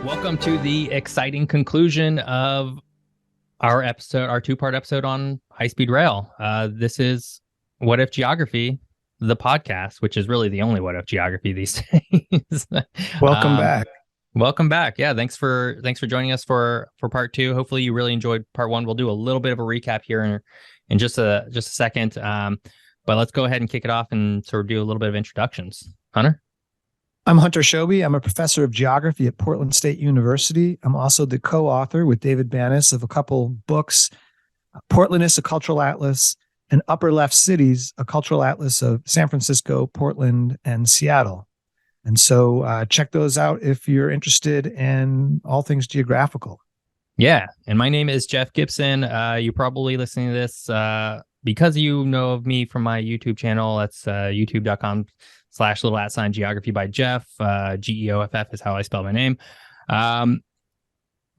Welcome to the exciting conclusion of our episode, our two-part episode on high-speed rail. This is What If Geography, the podcast, which is really the only What If Geography these days. Welcome back. Welcome back. Yeah, thanks for joining us for part two. Hopefully, you really enjoyed part one. We'll do a little bit of a recap here in just a second. But let's go ahead and kick it off and sort of do a little bit of introductions. Hunter? I'm Hunter Shoby. I'm a professor of geography at Portland State University. I'm also the co-author with David Banis of a couple books, Portlandist, a Cultural Atlas, and Upper Left Cities, a Cultural Atlas of San Francisco, Portland, and Seattle. And so check those out if you're interested in all things geographical. Yeah. And my name is Jeff Gibson. You're probably listening to this because you know of me from my YouTube channel. That's youtube.com/geography by Jeff. Geoff is how I spell my name.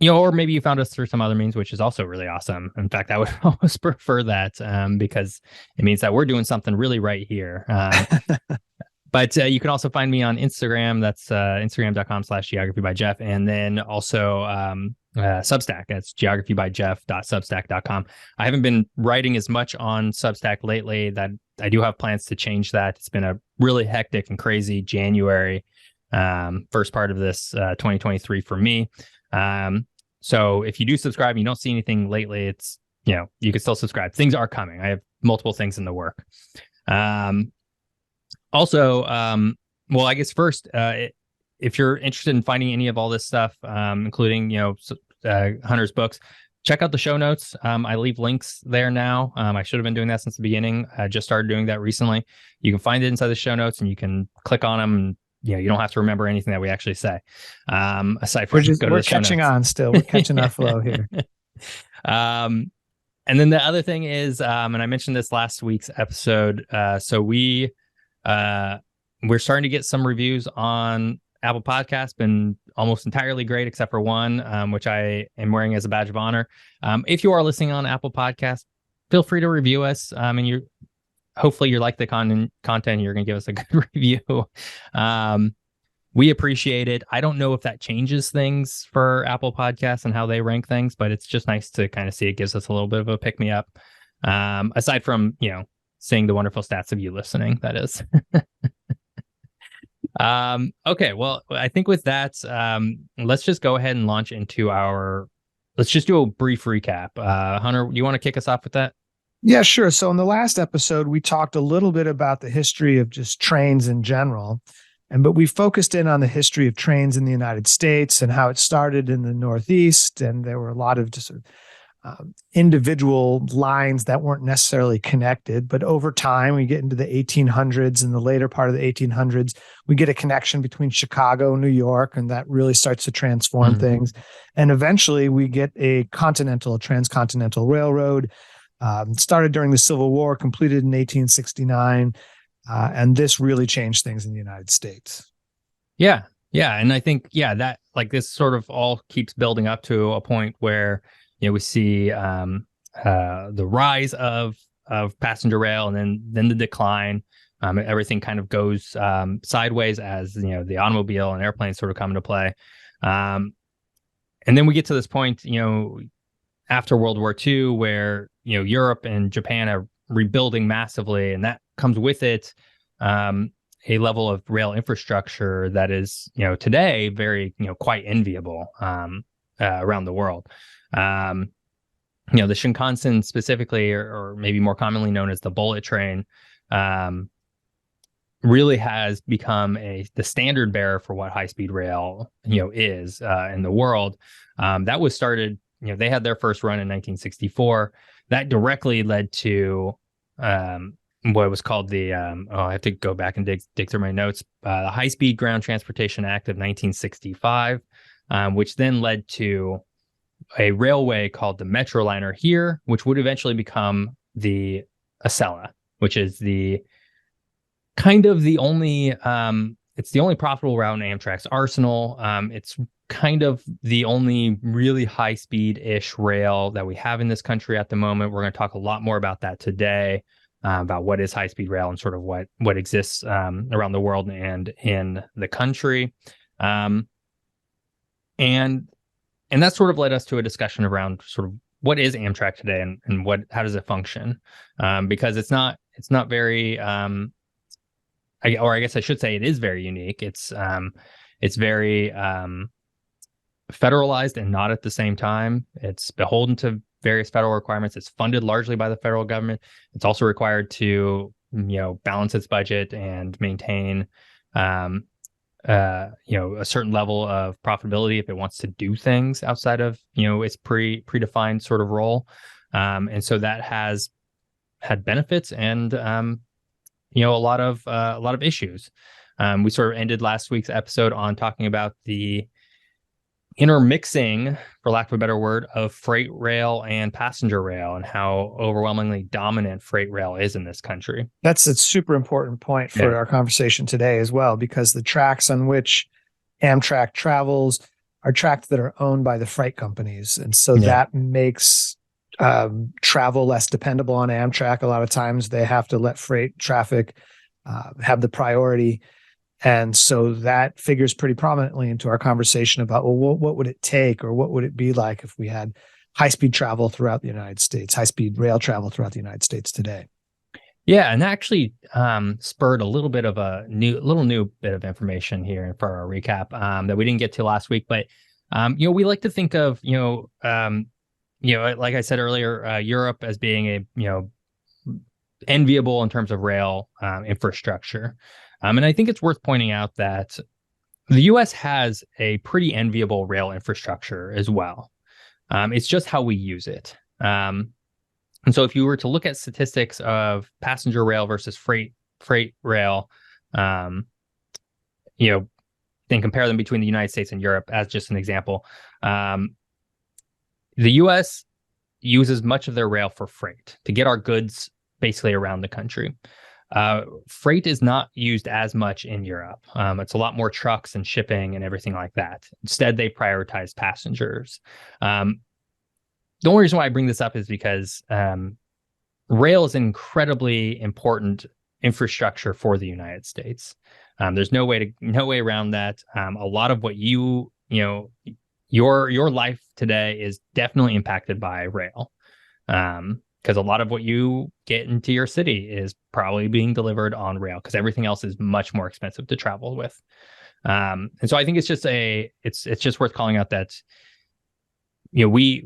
Or maybe you found us through some other means, which is also really awesome. In fact, I would almost prefer that because it means that we're doing something really right here. But you can also find me on Instagram. That's instagram.com/geography by Jeff. And then also Substack. That's geographybyjeff.substack.com. I haven't been writing as much on Substack lately. That I do have plans to change that. It's been a really hectic and crazy January, first part of this 2023 for me. So if you do subscribe and you don't see anything lately, it's, you can still subscribe. Things are coming. I have multiple things in the work. Also, well, I guess first, if you're interested in finding any of all this stuff, including, Hunter's books, check out the show notes. I leave links there now. I should have been doing that since the beginning. I just started doing that recently. You can find it inside the show notes and you can click on them. And, you don't have to remember anything that we actually say. Aside from we're catching on still. We're catching our flow here. And then the other thing is, and I mentioned this last week's episode. So we're starting to get some reviews on Apple Podcasts. Been almost entirely great, except for one, which I am wearing as a badge of honor. If you are listening on Apple Podcasts, feel free to review us. And hopefully you like the content. You're going to give us a good review. We appreciate it. I don't know if that changes things for Apple Podcasts and how they rank things, but it's just nice to kind of see. It gives us a little bit of a pick me up. Aside from, seeing the wonderful stats of you listening, that is. Okay, well, I think with that, let's just go ahead and launch into let's just do a brief recap. Hunter, do you want to kick us off with that? Yeah, sure. So in the last episode, we talked a little bit about the history of just trains in general, but we focused in on the history of trains in the United States and how it started in the Northeast, and there were a lot of just individual lines that weren't necessarily connected. But over time, we get into the 1800s and the later part of the 1800s, we get a connection between Chicago and New York, and that really starts to transform things. And eventually we get a transcontinental railroad, started during the Civil War, completed in 1869. And this really changed things in the United States. Yeah. Yeah. And I think, that this sort of all keeps building up to a point where, we see the rise of passenger rail and then the decline. Everything kind of goes sideways as, the automobile and airplanes sort of come into play. And then we get to this point, after World War II, where, Europe and Japan are rebuilding massively, and that comes with it a level of rail infrastructure that is, today very, quite enviable around the world. The Shinkansen specifically, or maybe more commonly known as the bullet train, really has become the standard bearer for what high-speed rail, is in the world. That was started, they had their first run in 1964. That directly led to what was called the, I have to go back and dig through my notes, the High-Speed Ground Transportation Act of 1965, which then led to a railway called the Metroliner here, which would eventually become the Acela, which is the kind of the only, it's the only profitable route in Amtrak's arsenal. It's kind of the only really high-speed-ish rail that we have in this country at the moment. We're going to talk a lot more about that today, about what is high-speed rail and sort of what exists around the world and in the country. And that sort of led us to a discussion around sort of what is Amtrak today and how does it function? Because it's not very I guess I should say it is very unique. It's very federalized and not at the same time. It's beholden to various federal requirements. It's funded largely by the federal government. It's also required to balance its budget and maintain a certain level of profitability if it wants to do things outside of its predefined sort of role. And so that has had benefits and a lot of issues. We sort of ended last week's episode on talking about the intermixing, for lack of a better word, of freight rail and passenger rail and how overwhelmingly dominant freight rail is in this country. That's a super important point for our conversation today as well, because the tracks on which Amtrak travels are tracks that are owned by the freight companies. And so that makes travel less dependable on Amtrak. A lot of times they have to let freight traffic have the priority. And so that figures pretty prominently into our conversation about, well, what would it take, or what would it be like if we had high-speed travel throughout the United States, high-speed rail travel throughout the United States today? Yeah, and that actually spurred a little bit of a new bit of information here for our recap that we didn't get to last week. But we like to think of like I said earlier, Europe as being a enviable in terms of rail infrastructure. And I think it's worth pointing out that the U.S. has a pretty enviable rail infrastructure as well. It's just how we use it. And so if you were to look at statistics of passenger rail versus freight rail, and compare them between the United States and Europe as just an example, the U.S. uses much of their rail for freight to get our goods basically around the country. Freight is not used as much in Europe. It's a lot more trucks and shipping and everything like that. Instead, they prioritize passengers. The only reason why I bring this up is because rail is an incredibly important infrastructure for the United States. There's no way around that. A lot of what your life today is definitely impacted by rail. Because a lot of what you get into your city is probably being delivered on rail, because everything else is much more expensive to travel with. And so I think it's just worth calling out that we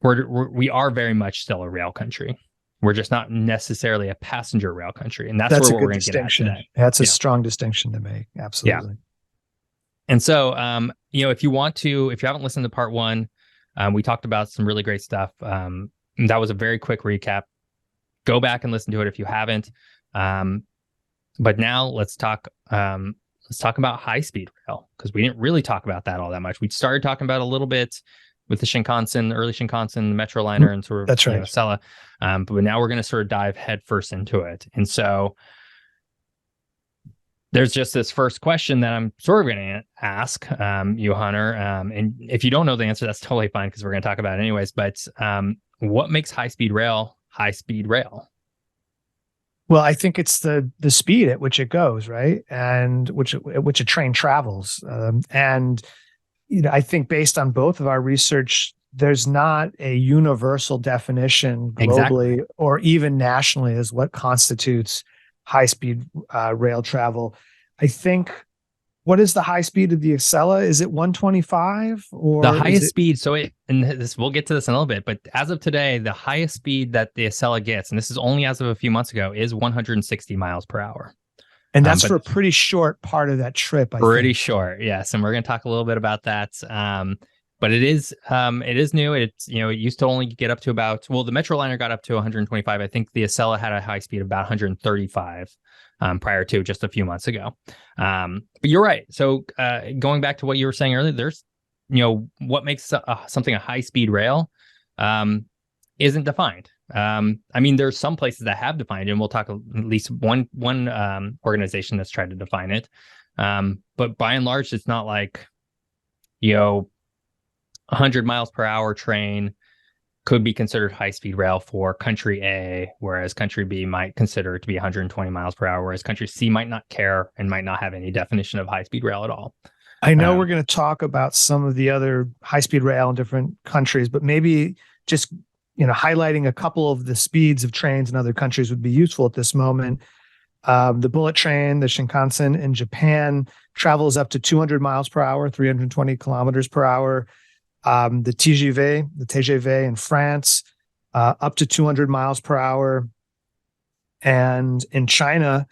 are very much still a rail country. We're just not necessarily a passenger rail country, and that's where we're going to get at today. That's a strong distinction to make. Absolutely. Yeah. And so if you haven't listened to part one, we talked about some really great stuff. That was a very quick recap. Go back and listen to it if you haven't. But now let's talk about high-speed rail, because we didn't really talk about that all that much. We started talking about a little bit with the Shinkansen, early Shinkansen, the Metroliner, and sort of that's right, Acela. But now we're going to sort of dive headfirst into it. And so there's just this first question that I'm sort of going to ask you, Hunter. And if you don't know the answer, that's totally fine, because we're going to talk about it anyways. But what makes high-speed rail high-speed rail? Well, I think it's the speed at which it goes, right, and at which a train travels. And I think based on both of our research, there's not a universal definition globally or even nationally as what constitutes high-speed rail travel. I think, what is the high speed of the Acela? Is it 125 or the highest speed? So we'll get to this in a little bit, but as of today, the highest speed that the Acela gets, and this is only as of a few months ago, is 160 miles per hour. And that's for a pretty short part of that trip. Pretty short, yes. And we're going to talk a little bit about that. But it is new. It's, it used to only get up to about, the Metroliner got up to 125. I think the Acela had a high speed of about 135 prior to just a few months ago. But you're right. So going back to what you were saying earlier, there's, what makes something a high speed rail isn't defined. There's some places that have defined it, and we'll talk at least one organization that's tried to define it. But by and large, it's not like, 100 miles per hour train could be considered high-speed rail for country A, whereas country B might consider it to be 120 miles per hour, whereas country C might not care and might not have any definition of high-speed rail at all. I know we're Um, going to talk about some of the other high-speed rail in different countries, but maybe just highlighting a couple of the speeds of trains in other countries would be useful at this moment. The bullet train, the Shinkansen in Japan, travels up to 200 miles per hour, 320 kilometers per hour. The TGV in France, up to 200 miles per hour. And in China,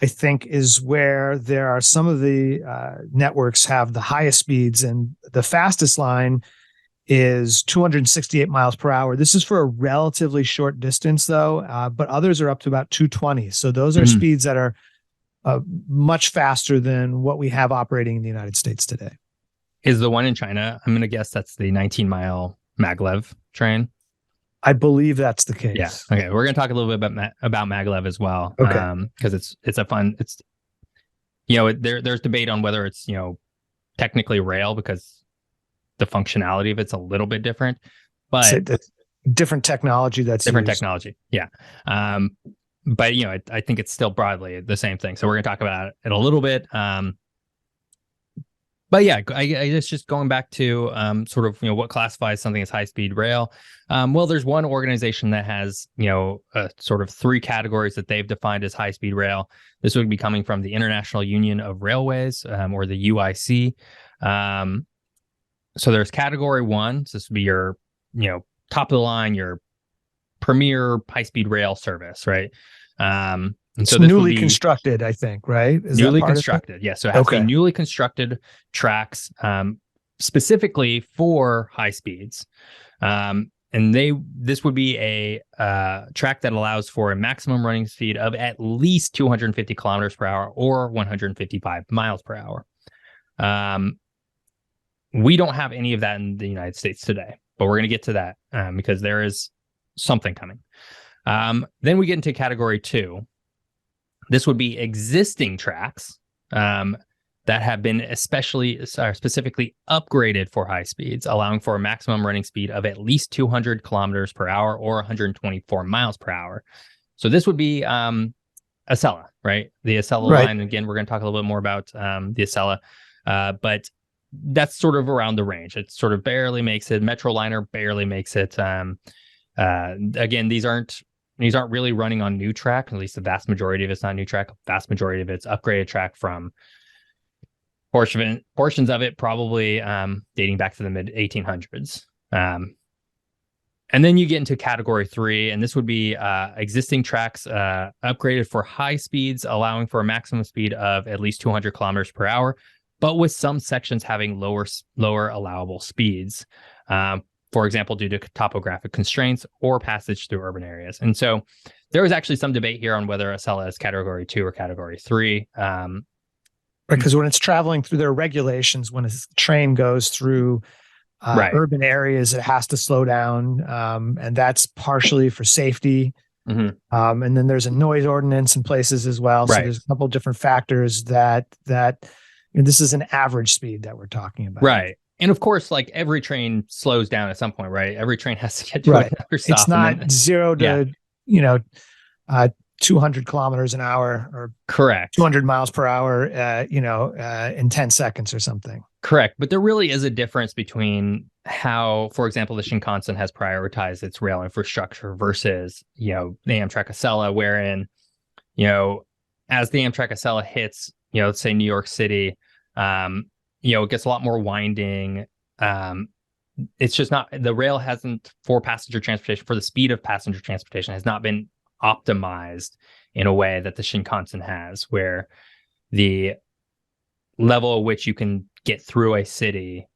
I think is where there are some of the networks have the highest speeds, and the fastest line is 268 miles per hour. This is for a relatively short distance, though, but others are up to about 220. So those are mhm. speeds that are much faster than what we have operating in the United States today. Is the one in China? I'm going to guess that's the 19-mile maglev train. I believe that's the Yeah. case. Okay. We're going to talk a little bit about maglev as well, Okay. because it's a fun. It's there's debate on whether it's technically rail because the functionality of it's a little bit different, So but the different technology that's different used. technology. Yeah. But I think it's still broadly the same thing. So we're going to talk about it a little bit. But yeah, I guess just going back to sort of what classifies something as high speed rail. Well, there's one organization that has sort of three categories that they've defined as high speed rail. This would be coming from the International Union of Railways, or the UIC. So there's category one. So this would be your top of the line, your premier high speed rail service, right? And It's so this would newly be constructed, I think, right? Is that newly part of it? constructed. Yeah. So it has to be Okay. newly constructed tracks, specifically for high speeds. And this would be a track that allows for a maximum running speed of at least 250 kilometers per hour or 155 miles per hour. We don't have any of that in the United States today, but we're going to get to that because there is something coming. Then we get into category two. This would be existing tracks that have been specifically upgraded for high speeds, allowing for a maximum running speed of at least 200 kilometers per hour or 124 miles per hour. So this would be Acela, right? The Acela Right. line. Again, we're going to talk a little bit more about the Acela, but that's sort of around the range. It sort of barely makes it. Metroliner barely makes it. Again, these aren't really running on new track. At least the vast majority of it's not new track. Vast majority of it's upgraded track from portions of it probably dating back to the mid 1800s. And then you get into category three, and this would be existing tracks upgraded for high speeds, allowing for a maximum speed of at least 200 kilometers per hour, but with some sections having lower allowable speeds. For example, due to topographic constraints or passage through urban areas. And so there was actually some debate here on whether Acela is category two or category three. Because when it's traveling through their regulations, when a train goes through Right. urban areas, it has to slow down. And that's partially for safety. Mm-hmm. And then there's a noise ordinance in places as well. So Right. there's a couple of different factors that this is an average speed that we're talking about. Right. And of course, like every train slows down at some point, right? Every train has to get to Right. another stop. It's not zero to, 200 kilometers an hour or correct 200 miles per hour, in 10 seconds or something. Correct. But there really is a difference between how, for example, the Shinkansen has prioritized its rail infrastructure versus, the Amtrak Acela, wherein, as the Amtrak Acela hits, let's say New York City, it gets a lot more winding. It's just not, the rail hasn't, for passenger transportation, for the speed of passenger transportation, has not been optimized in a way that the Shinkansen has, where the level at which you can get through a city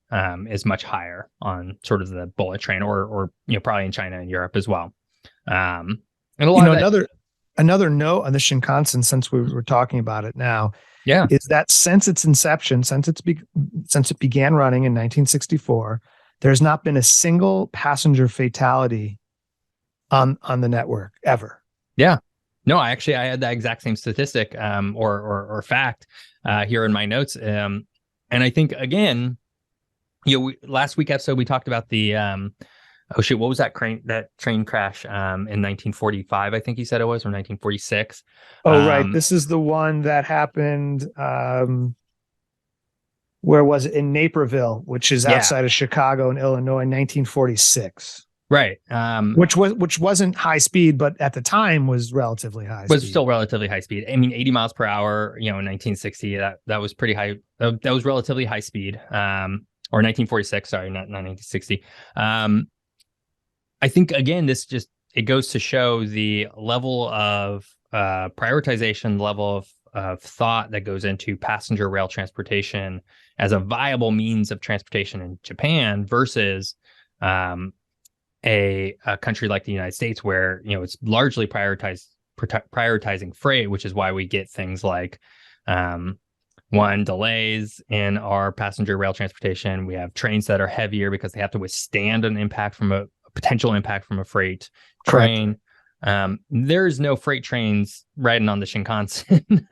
is much higher on sort of the bullet train, or probably in China and Europe as well. And a lot of another note on the Shinkansen, since we were talking about it now, is that since its inception, since it began running in 1964, there's not been a single passenger fatality on the network ever. Yeah. No, I had that exact same statistic or fact here in my notes. And I think, again, last week episode, we talked about the, what was that train crash in 1945, I think you said it was, or 1946. Oh, right. This is the one that happened. Where was it? In Naperville, which is Yeah, outside of Chicago in Illinois, 1946. right. Which wasn't high speed, but at the time was relatively high Was speed. still relatively high speed. I mean, 80 miles per hour, in 1960, that was pretty high. That was relatively high speed. Or 1946, sorry, not 1960. I think again, it goes to show the level of prioritization, level of thought that goes into passenger rail transportation as a viable means of transportation in Japan versus a country like the United States, where it's largely prioritizing freight, which is why we get things like delays in our passenger rail transportation. We have trains that are heavier because they have to withstand an impact from a potential impact from a freight train. There's no freight trains riding on the Shinkansen.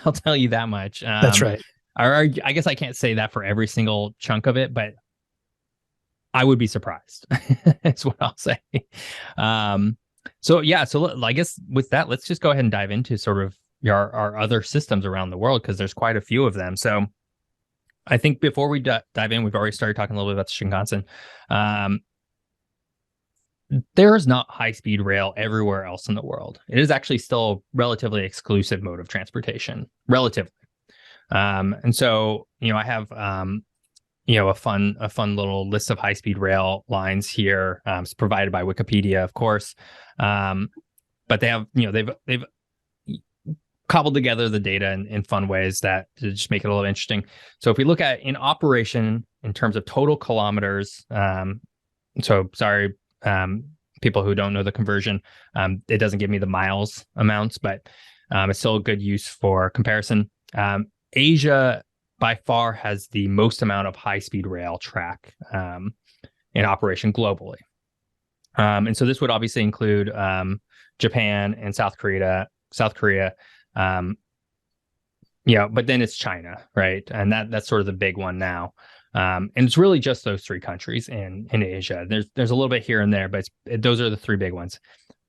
I'll tell you that much. That's right. I guess I can't say that for every single chunk of it, but I would be surprised. That's what I'll say. So I guess with that, let's just go ahead and dive into sort of our other systems around the world, because there's quite a few of them. So I think before we dive in, we've already started talking a little bit about the Shinkansen. There is not high-speed rail everywhere else in the world. It is actually still a relatively exclusive mode of transportation, relatively. And so, I have, a fun little list of high-speed rail lines here. It's provided by Wikipedia, of course. But they have, they've cobbled together the data in fun ways that to just make it a little interesting. So if we look at in operation in terms of total kilometers, so sorry, people who don't know the conversion, it doesn't give me the miles amounts, but it's still a good use for comparison. Asia by far has the most amount of high-speed rail track in operation globally. And so this would obviously include Japan and South Korea. But then it's China, right? And that's sort of the big one now. And it's really just those three countries in Asia. There's a little bit here and there, but those are the three big ones.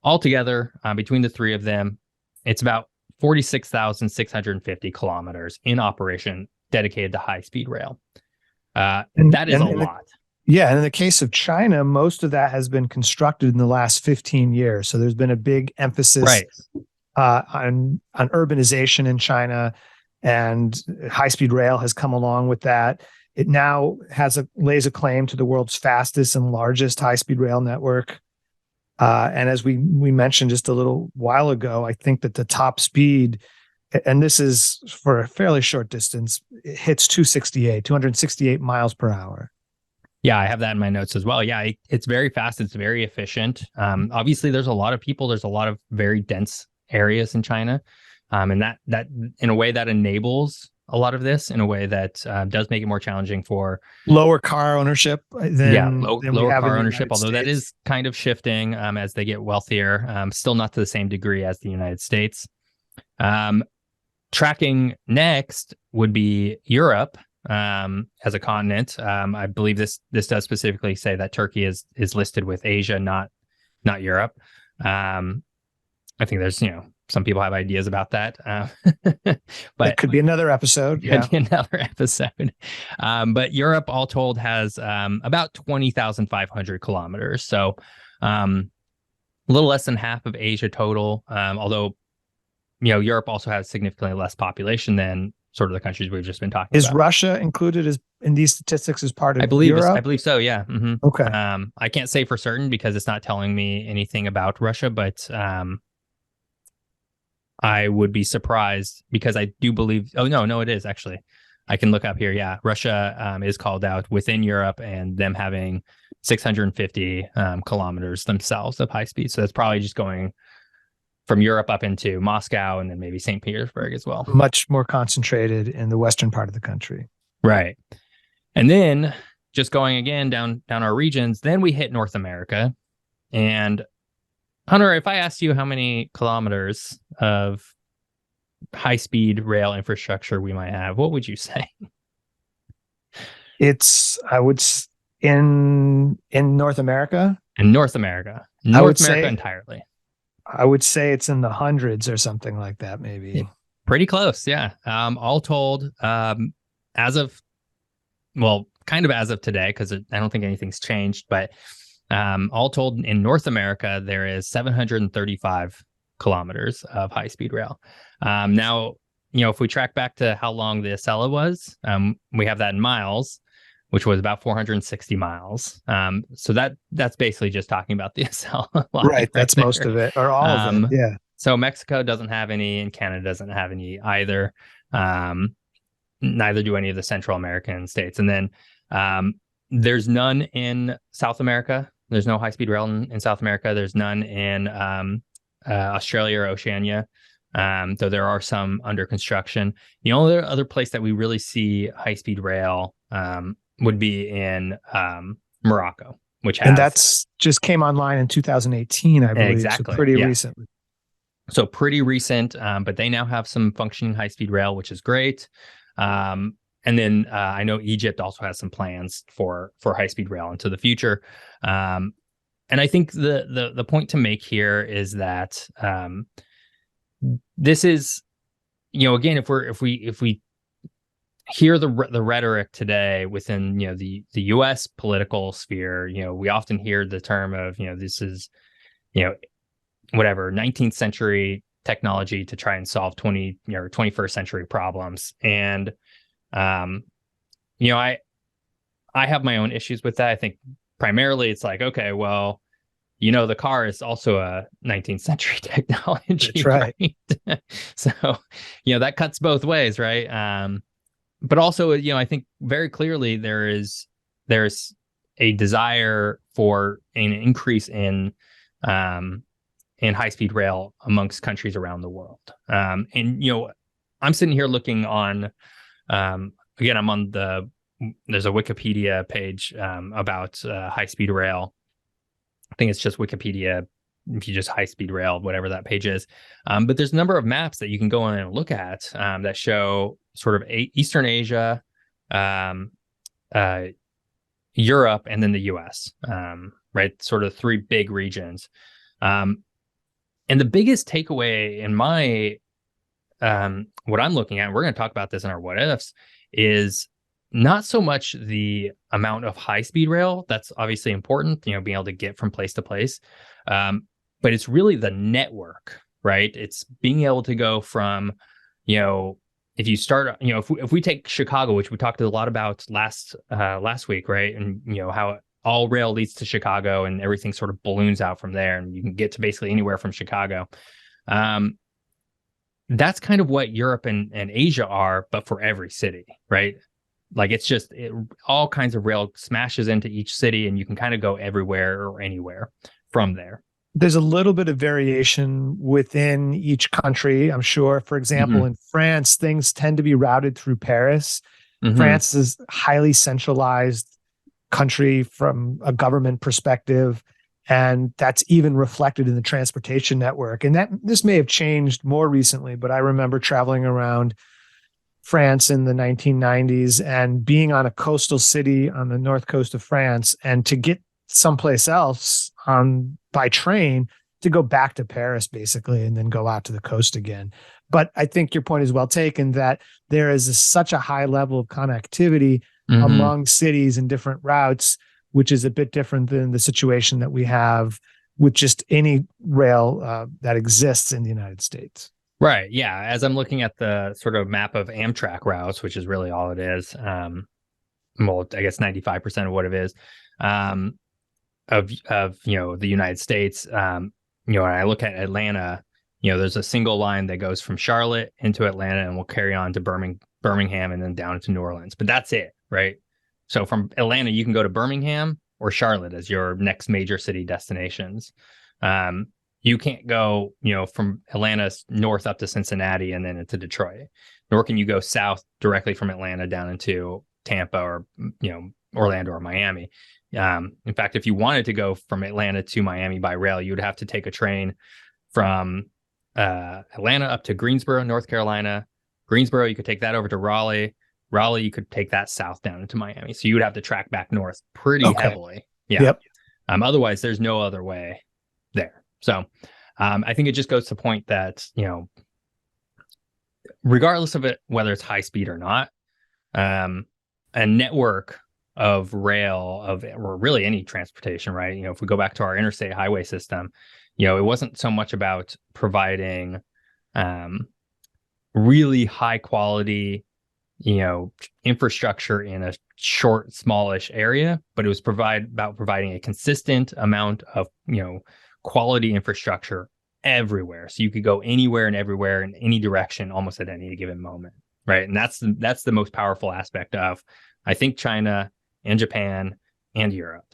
Altogether, between the three of them, it's about 46,650 kilometers in operation dedicated to high-speed rail. That is a lot. And in the case of China, most of that has been constructed in the last 15 years. So there's been a big emphasis on urbanization in China, and high-speed rail has come along with that. It now lays a claim to the world's fastest and largest high-speed rail network. And as we mentioned just a little while ago, I think that the top speed, and this is for a fairly short distance, it hits 268 miles per hour. Yeah, I have that in my notes as well. Yeah, it's very fast. It's very efficient. Obviously, there's a lot of people. There's a lot of very dense areas in China. And that in a way that enables a lot of this in a way that does make it more challenging for lower car ownership than lower car ownership, although that is kind of shifting as they get wealthier, still not to the same degree as the United States. Tracking next would be Europe as a continent. I believe this does specifically say that Turkey is listed with Asia, not Europe. I think there's some people have ideas about that, but it could be another episode. But Europe, all told, has about 20,500 kilometers. So a little less than half of Asia total. Although, Europe also has significantly less population than sort of the countries we've just been talking about. Is Russia included in these statistics as part of Europe? I believe so. Yeah. Mm-hmm. Okay. I can't say for certain because it's not telling me anything about Russia, but I would be surprised because I do believe. Oh no, it is actually. I can look up here. Yeah, Russia is called out within Europe and them having 650 kilometers themselves of high speed. So that's probably just going from Europe up into Moscow and then maybe St. Petersburg as well. Much more concentrated in the western part of the country. Right. And then just going again down our regions, then we hit North America. And Hunter, if I asked you how many kilometers of high-speed rail infrastructure we might have, what would you say? In North America? In North America. North America entirely. I would say it's in the hundreds or something like that, maybe. Pretty close, yeah. All told, as of, well, kind of as of today, because I don't think anything's changed, but all told, in North America, there is 735 kilometers of high-speed rail. Now, if we track back to how long the Acela was, we have that in miles, which was about 460 miles. So that's basically just talking about the Acela line Right. That's there. most of it, or all of it. Yeah. So Mexico doesn't have any, and Canada doesn't have any either. Neither do any of the Central American states. And then there's none in South America. There's no high-speed rail in South America. There's none in Australia or Oceania, though there are some under construction. The only other place that we really see high-speed rail would be in Morocco, which has... And that's just came online in 2018, I believe. Exactly. So pretty recent. So pretty recent, but they now have some functioning high-speed rail, which is great. And then I know Egypt also has some plans for high-speed rail into the future. And I think the point to make here is that this is, again, if we hear the rhetoric today within the U.S. political sphere, we often hear the term of this is whatever 19th century technology to try and solve 20 or 21st century problems. And I have my own issues with that. I think primarily it's like, okay, well, the car is also a 19th century technology. That's right. So, that cuts both ways, right? But also, I think very clearly there's a desire for an increase in high-speed rail amongst countries around the world. And I'm sitting here looking on, again, I'm on there's a Wikipedia page about high-speed rail. I think it's just Wikipedia, if you just high-speed rail, whatever that page is. But there's a number of maps that you can go in and look at that show sort of Eastern Asia, Europe, and then the US, right? Sort of three big regions. And the biggest takeaway in my, what I'm looking at, and we're going to talk about this in our what ifs, is not so much the amount of high-speed rail. That's obviously important, being able to get from place to place. But it's really the network, right? It's being able to go from, if you start, if we take Chicago, which we talked a lot about last week, right? And, how all rail leads to Chicago and everything sort of balloons out from there, and you can get to basically anywhere from Chicago. That's kind of what Europe and Asia are, but for every city, right? Like it's just all kinds of rail smashes into each city, and you can kind of go everywhere or anywhere from there. There's a little bit of variation within each country, I'm sure. For example, in France, things tend to be routed through Paris. France is highly centralized country from a government perspective, and that's even reflected in the transportation network. And this may have changed more recently, but I remember traveling around France in the 1990s and being on a coastal city on the north coast of France, and to get someplace else by train to go back to Paris basically, and then go out to the coast again. But I think your point is well taken, that there is such a high level of connectivity among cities and different routes, which is a bit different than the situation that we have with just any rail that exists in the United States. Right. Yeah. As I'm looking at the sort of map of Amtrak routes, which is really all it is, well, I guess 95% of what it is, of the United States, when I look at Atlanta, there's a single line that goes from Charlotte into Atlanta and will carry on to Birmingham and then down to New Orleans. But that's it, right? So from Atlanta, you can go to Birmingham or Charlotte as your next major city destinations. You can't go, from Atlanta north up to Cincinnati and then into Detroit, nor can you go south directly from Atlanta down into Tampa or, Orlando or Miami. In fact, if you wanted to go from Atlanta to Miami by rail, you would have to take a train from Atlanta up to Greensboro, North Carolina. Greensboro, you could take that over to Raleigh. Raleigh, you could take that south down into Miami. So you would have to track back north pretty heavily. Yeah. Yep. Otherwise, there's no other way there. So I think it just goes to the point that, regardless of it, whether it's high speed or not, a network of rail or really any transportation, right? If we go back to our interstate highway system, it wasn't so much about providing really high quality, infrastructure in a short, smallish area, but it was about providing a consistent amount of, quality infrastructure everywhere. So you could go anywhere and everywhere in any direction, almost at any given moment. Right. And that's the most powerful aspect of, I think, China and Japan and Europe.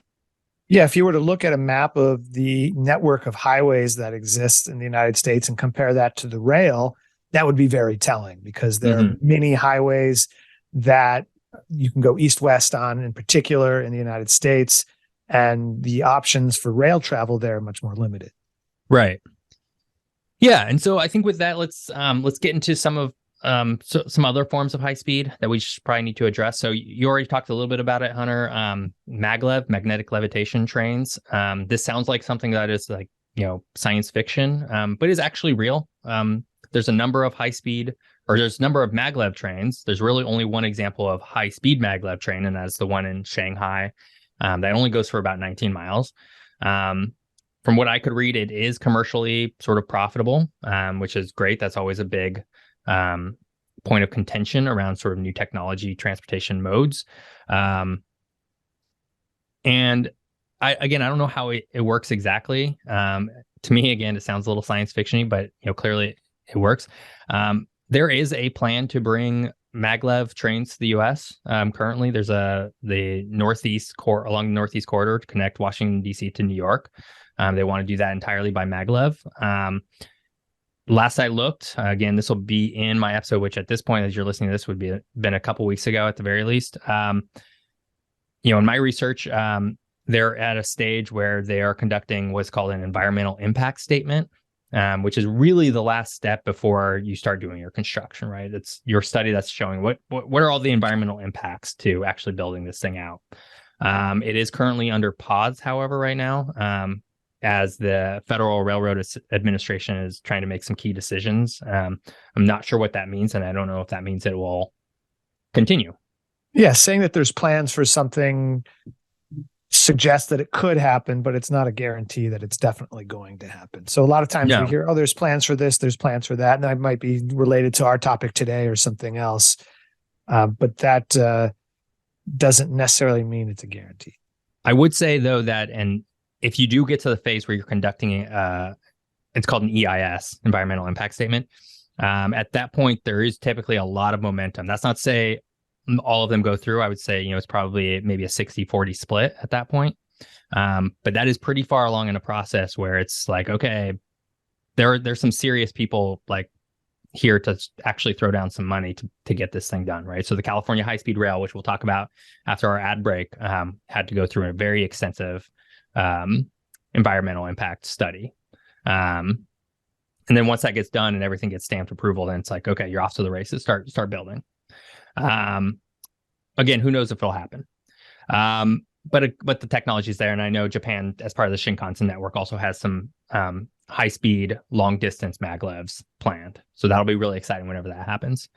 Yeah, if you were to look at a map of the network of highways that exists in the United States and compare that to the rail, that would be very telling, because there are many highways that you can go east-west on, in particular in the United States, and the options for rail travel there are much more limited. Right. Yeah, and so I think with that, let's get into some other forms of high speed that we probably need to address. So you already talked a little bit about it, Hunter. Maglev, magnetic levitation trains. This sounds like something that is like, science fiction, but is actually real. There's a number of there's a number of maglev trains. There's really only one example of high speed maglev train, and that's the one in Shanghai. That only goes for about 19 miles. From what I could read, it is commercially sort of profitable, which is great. That's always a big point of contention around sort of new technology transportation modes. And I don't know how it works exactly. To me, again, it sounds a little science fiction-y, but clearly it works. There is a plan to bring maglev trains to the U.S. Currently, there's along the Northeast corridor to connect Washington, D.C. to New York. They want to do that entirely by maglev. Last I looked, again, this will be in my episode, which at this point, as you're listening to this, would been a couple weeks ago at the very least. In my research, they're at a stage where they are conducting what's called an environmental impact statement, which is really the last step before you start doing your construction, right? It's your study that's showing what are all the environmental impacts to actually building this thing out. It is currently under pause, however, right now, as the Federal Railroad Administration is trying to make some key decisions. I'm not sure what that means, and I don't know if that means it will continue. Yeah, saying that there's plans for something suggests that it could happen, but it's not a guarantee that it's definitely going to happen. So a lot of times we hear, there's plans for this, there's plans for that, and that might be related to our topic today or something else. But that doesn't necessarily mean it's a guarantee. I would say, though, that, and if you do get to the phase where you're conducting it's called an EIS, environmental impact statement. At that point, there is typically a lot of momentum. That's not to say all of them go through. I would say, it's probably maybe a 60-40 split at that point. But that is pretty far along in a process where it's like, okay, there's some serious people like here to actually throw down some money to get this thing done, right? So the California High-Speed Rail, which we'll talk about after our ad break, had to go through a very extensive environmental impact study. And then once that gets done and everything gets stamped approval, then it's like, okay, you're off to the races, start building. Again, who knows if it'll happen. But the technology is there. And I know Japan, as part of the Shinkansen network, also has some high-speed, long-distance maglevs planned. So that'll be really exciting whenever that happens.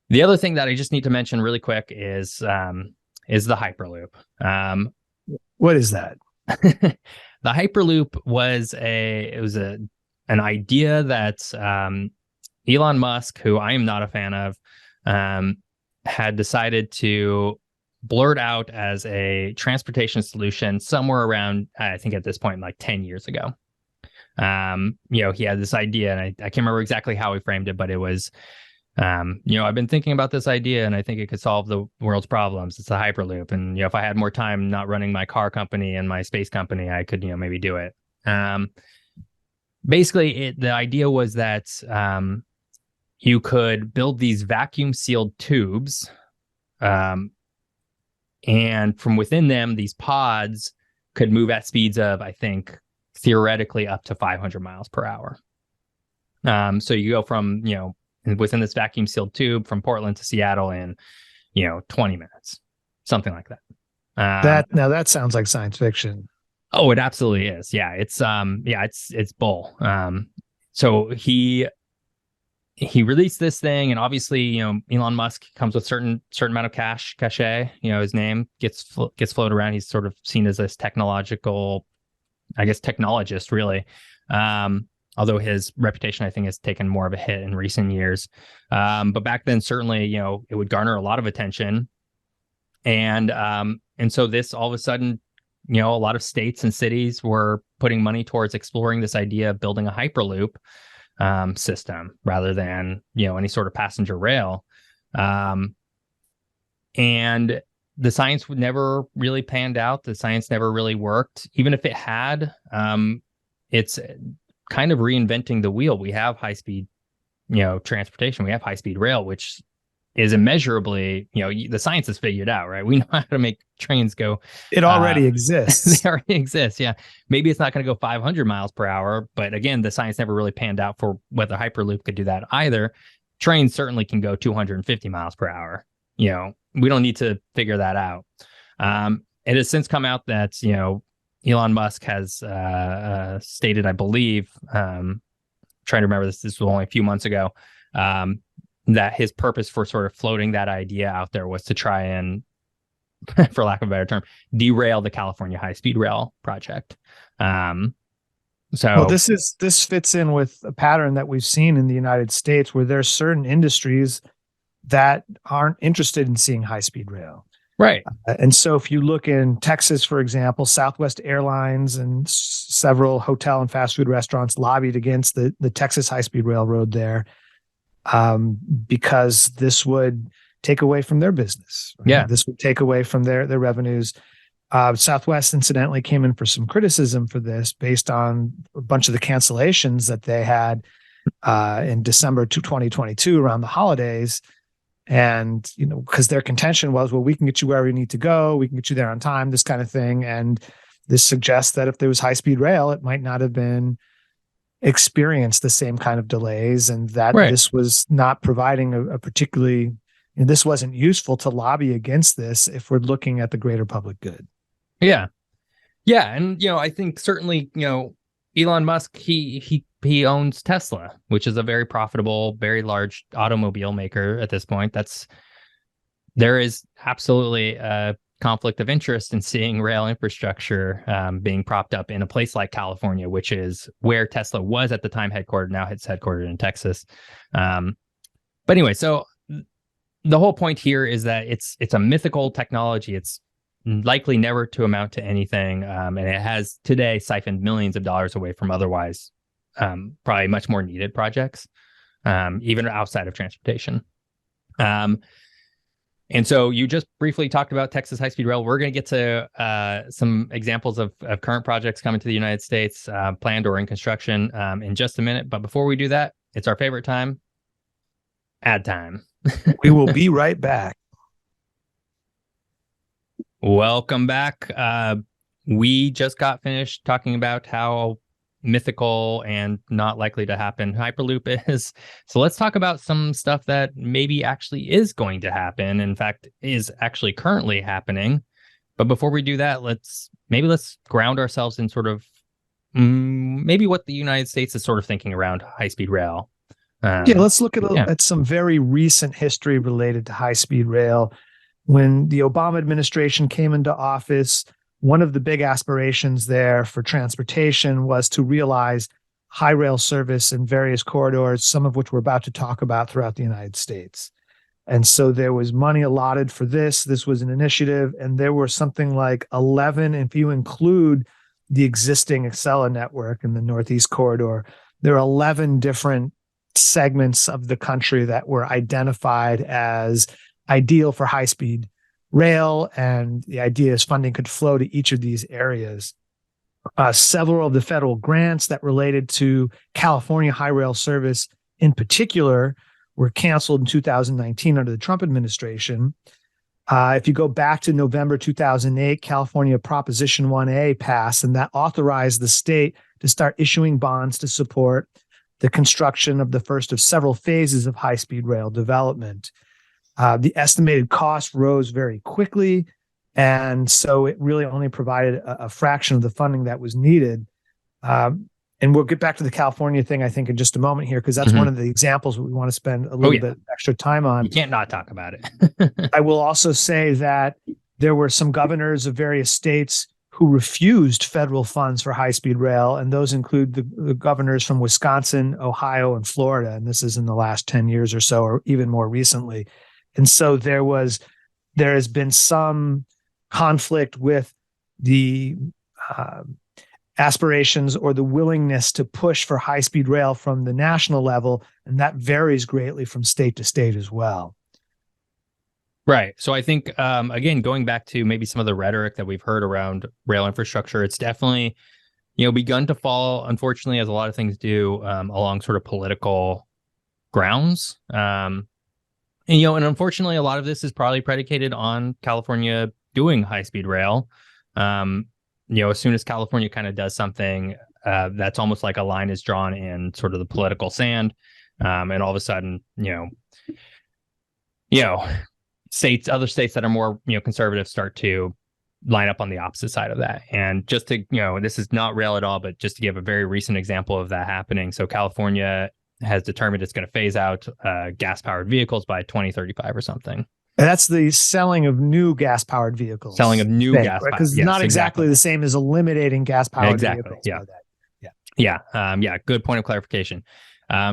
The other thing that I just need to mention really quick is the Hyperloop. What is that? The Hyperloop was an idea that Elon Musk, who I am not a fan of, had decided to blurt out as a transportation solution somewhere around, I think at this point, like 10 years ago. He had this idea, and I can't remember exactly how he framed it, but it was, I've been thinking about this idea and I think it could solve the world's problems. It's a Hyperloop. And, if I had more time not running my car company and my space company, I could, maybe do it. Basically, the idea was that you could build these vacuum sealed tubes, and from within them, these pods could move at speeds of, I think, theoretically up to 500 miles per hour. So you go from, within this vacuum sealed tube from Portland to Seattle in, 20 minutes, something like that. That sounds like science fiction. Oh, it absolutely is. Yeah, it's bull. So he he released this thing, and obviously, Elon Musk comes with certain amount of cachet. His name gets floated around. He's sort of seen as this technological, I guess, technologist, really. Although his reputation, I think, has taken more of a hit in recent years. But back then, certainly, it would garner a lot of attention. And so this, all of a sudden, a lot of states and cities were putting money towards exploring this idea of building a Hyperloop system rather than, any sort of passenger rail. And the science would never really panned out. The science never really worked. Even if it had, it's kind of reinventing the wheel. We have high-speed, transportation. We have high-speed rail, which is immeasurably, the science is figured out, right? We know how to make trains go. It already exists. They already exist. Yeah. Maybe it's not going to go 500 miles per hour, but again, the science never really panned out for whether Hyperloop could do that either. Trains certainly can go 250 miles per hour. We don't need to figure that out. It has since come out that, Elon Musk has stated, I believe, trying to remember this was only a few months ago, that his purpose for sort of floating that idea out there was to try and, for lack of a better term, derail the California high-speed rail project. This fits in with a pattern that we've seen in the United States, where there's certain industries that aren't interested in seeing high-speed rail. Right. And so if you look in Texas, for example, Southwest Airlines and several hotel and fast food restaurants lobbied against the Texas high-speed railroad there, because this would take away from their business. Right? Yeah. This would take away from their revenues. Southwest, incidentally, came in for some criticism for this based on a bunch of the cancellations that they had in December 2022 around the holidays. And, because their contention was, well, we can get you wherever you need to go. We can get you there on time, this kind of thing. And this suggests that if there was high-speed rail, it might not have been experienced the same kind of delays, and that this was not providing a particularly, this wasn't useful to lobby against this if we're looking at the greater public good. Yeah. Yeah. And, I think certainly, Elon Musk, he owns Tesla, which is a very profitable, very large automobile maker at this point. There is absolutely a conflict of interest in seeing rail infrastructure being propped up in a place like California, which is where Tesla was at the time headquartered. Now it's headquartered in Texas. But anyway, so the whole point here is that it's a mythical technology. It's likely never to amount to anything. And it has today siphoned millions of dollars away from otherwise probably much more needed projects, even outside of transportation. And so you just briefly talked about Texas high-speed rail. We're going to get to some examples of current projects coming to the United States, planned or in construction, in just a minute. But before we do that, it's our favorite time, ad time. We will be right back. Welcome back. We just got finished talking about how mythical and not likely to happen Hyperloop is. So let's talk about some stuff that maybe actually is going to happen. In fact, is actually currently happening. But before we do that, let's ground ourselves in sort of maybe what the United States is sort of thinking around high-speed rail. Let's look at some very recent history related to high-speed rail. When the Obama administration came into office, one of the big aspirations there for transportation was to realize high rail service in various corridors, some of which we're about to talk about throughout the United States. And so there was money allotted for this. This was an initiative, and there were something like 11, if you include the existing Acela network in the Northeast corridor, there are 11 different segments of the country that were identified as ideal for high-speed rail, and the idea is funding could flow to each of these areas. Several of the federal grants that related to California high rail service in particular were canceled in 2019 under the Trump administration. If you go back to November 2008, California Proposition 1A passed, and that authorized the state to start issuing bonds to support the construction of the first of several phases of high-speed rail development. The estimated cost rose very quickly, and so it really only provided a fraction of the funding that was needed. And we'll get back to the California thing, I think, in just a moment here, because that's one of the examples we want to spend a little bit extra time on. You can't not talk about it. I will also say that there were some governors of various states who refused federal funds for high-speed rail, and those include the governors from Wisconsin, Ohio, and Florida. And this is in the last 10 years or so, or even more recently. And so there has been some conflict with the aspirations or the willingness to push for high-speed rail from the national level, and that varies greatly from state to state as well. Right. So I think, again, going back to maybe some of the rhetoric that we've heard around rail infrastructure, it's definitely, begun to fall, unfortunately, as a lot of things do, along sort of political grounds. And unfortunately, a lot of this is probably predicated on California doing high-speed rail. As soon as California kind of does something, that's almost like a line is drawn in sort of the political sand. And all of a sudden, other states that are more, conservative start to line up on the opposite side of that. And just to, this is not rail at all, but just to give a very recent example of that happening. So California has determined it's going to phase out gas-powered vehicles by 2035 or something. And that's the selling of new gas-powered vehicles. Selling of new gas, right? Because it's not exactly the same as eliminating gas-powered vehicles. Yeah. Good point of clarification.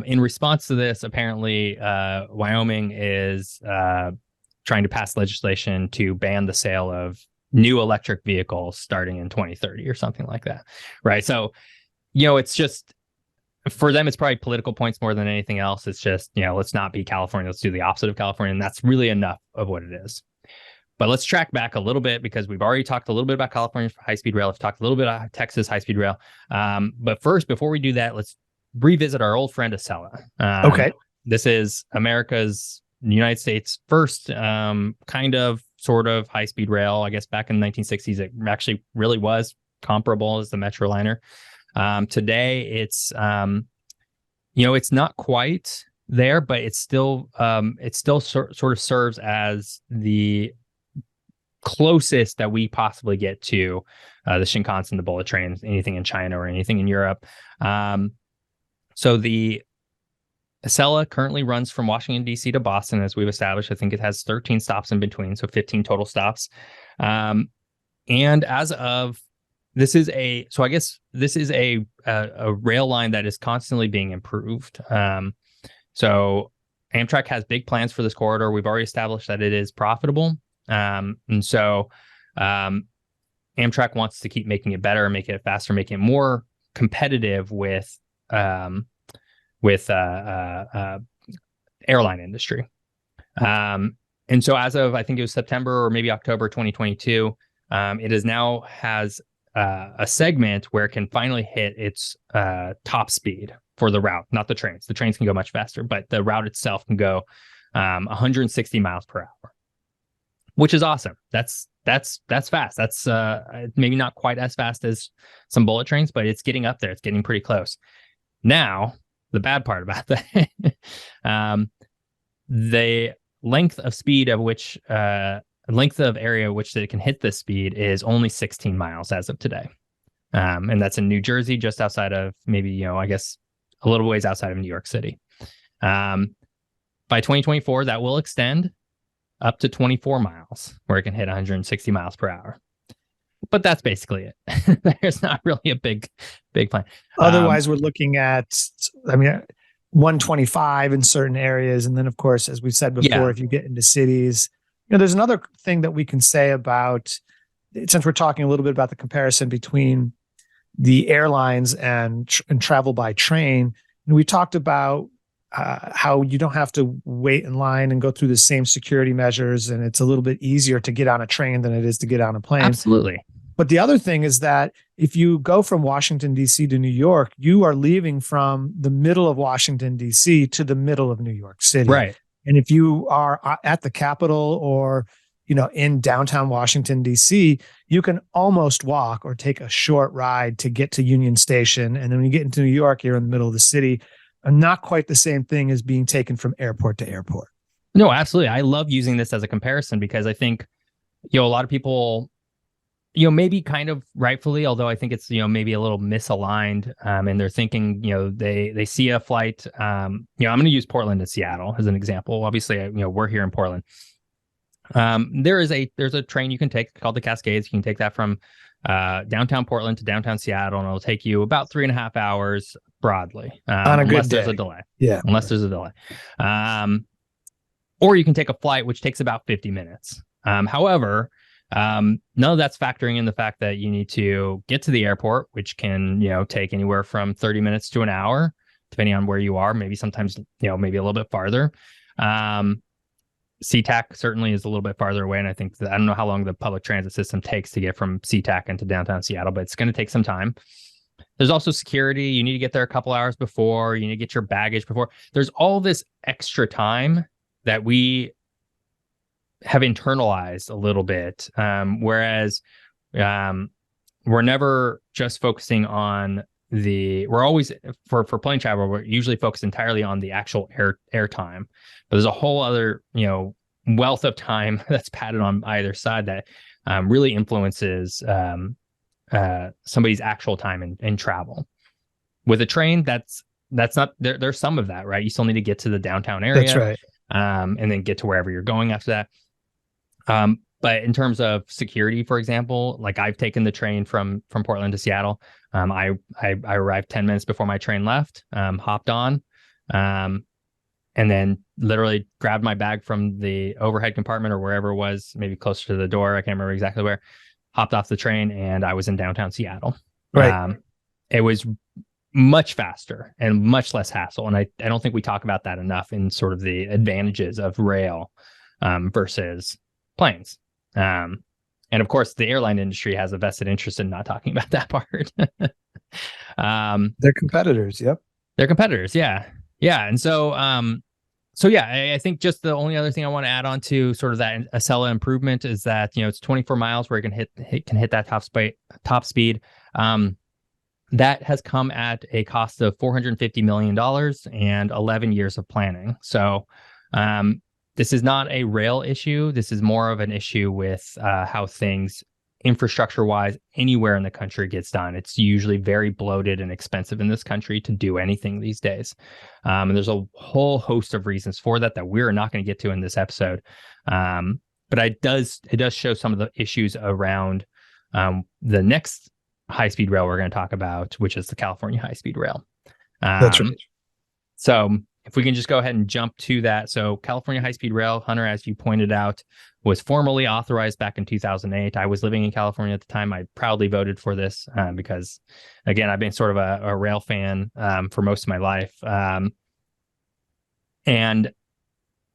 In response to this, apparently, Wyoming is trying to pass legislation to ban the sale of new electric vehicles starting in 2030 or something like that. Right. So, it's just, for them, it's probably political points more than anything else. It's just, let's not be California. Let's do the opposite of California. And that's really enough of what it is. But let's track back a little bit, because we've already talked a little bit about California high-speed rail. We've talked a little bit about Texas high-speed rail. But first, before we do that, let's revisit our old friend Acela. Okay. This is United States' first kind of sort of high-speed rail. I guess back in the 1960s, it actually really was comparable as the Metroliner. Today, it's it's not quite there, but it still sort of serves as the closest that we possibly get to the Shinkansen, the bullet trains, anything in China or anything in Europe. So the Acela currently runs from Washington, D.C. to Boston, as we've established. I think it has 13 stops in between, so 15 total stops. And as of I guess this is a rail line that is constantly being improved. So Amtrak has big plans for this corridor. We've already established that it is profitable. And so Amtrak wants to keep making it better, making it faster, making it more competitive with airline industry. And so as of, I think it was September or maybe October 2022, it has a segment where it can finally hit its top speed for the route, not the trains. The trains can go much faster, but the route itself can go 160 miles per hour, which is awesome. That's fast. That's maybe not quite as fast as some bullet trains, but it's getting up there. It's getting pretty close. Now, the bad part about that, the length of area which it can hit this speed is only 16 miles as of today. And that's in New Jersey, just outside of maybe, I guess a little ways outside of New York City. By 2024, that will extend up to 24 miles, where it can hit 160 miles per hour. But that's basically it. There's not really a big plan. Otherwise, we're looking at, 125 in certain areas. And then, of course, as we've said before, if you get into cities, there's another thing that we can say about, since we're talking a little bit about the comparison between the airlines and travel by train, and we talked about how you don't have to wait in line and go through the same security measures, and it's a little bit easier to get on a train than it is to get on a plane. Absolutely. But the other thing is that if you go from Washington, D.C. to New York, you are leaving from the middle of Washington, D.C. to the middle of New York City. Right. And if you are at the Capitol or, in downtown Washington, D.C., you can almost walk or take a short ride to get to Union Station. And then when you get into New York, you're in the middle of the city. And not quite the same thing as being taken from airport to airport. No, absolutely. I love using this as a comparison because I think, a lot of people, maybe kind of rightfully, although I think it's, maybe a little misaligned. And they're thinking, they see a flight. I'm going to use Portland to Seattle as an example. Obviously, we're here in Portland. There's a train you can take called the Cascades. You can take that from downtown Portland to downtown Seattle, and it'll take you about 3.5 hours broadly, on a good unless day. there's a delay. Yeah, unless there's a delay. Or you can take a flight which takes about 50 minutes. However, none of that's factoring in the fact that you need to get to the airport, which can, take anywhere from 30 minutes to an hour, depending on where you are. Maybe sometimes, maybe a little bit farther. SeaTac certainly is a little bit farther away. And I think I don't know how long the public transit system takes to get from SeaTac into downtown Seattle, but it's going to take some time. There's also security. You need to get there a couple hours before. You need to get your baggage before. There's all this extra time that we have internalized a little bit. Whereas we're never just focusing on we're always for plane travel, we're usually focused entirely on the actual air time, but there's a whole other, wealth of time that's padded on either side that really influences somebody's actual time in travel. With a train, that's not there. There's some of that, right? You still need to get to the downtown area. That's right. And then get to wherever you're going after that. But in terms of security, for example, like I've taken the train from Portland to Seattle. I arrived 10 minutes before my train left, hopped on, and then literally grabbed my bag from the overhead compartment or wherever it was, maybe closer to the door. I can't remember exactly where. Hopped off the train and I was in downtown Seattle. Right. It was much faster and much less hassle. And I don't think we talk about that enough in sort of the advantages of rail versus planes. And of course, the airline industry has a vested interest in not talking about that part. They're competitors. Yep. They're competitors. Yeah. Yeah. And so, I think just the only other thing I want to add on to sort of that Acela improvement is that, it's 24 miles where it can hit that top speed. That has come at a cost of $450 million and 11 years of planning. So, this is not a rail issue. This is more of an issue with how things infrastructure-wise anywhere in the country gets done. It's usually very bloated and expensive in this country to do anything these days. And there's a whole host of reasons for that we're not going to get to in this episode. But it does show some of the issues around the next high-speed rail we're going to talk about, which is the California high-speed rail. That's right. So if we can just go ahead and jump to that. So California high-speed rail, Hunter, as you pointed out, was formally authorized back in 2008. I was living in California at the time. I proudly voted for this because, again, I've been sort of a rail fan for most of my life. And,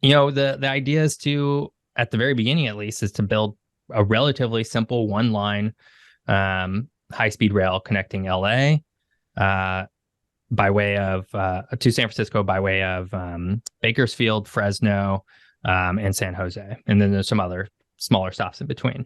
the idea is to, at the very beginning at least, is to build a relatively simple one-line high-speed rail connecting LA by way of to San Francisco by way of Bakersfield, Fresno, and San Jose. And then there's some other smaller stops in between.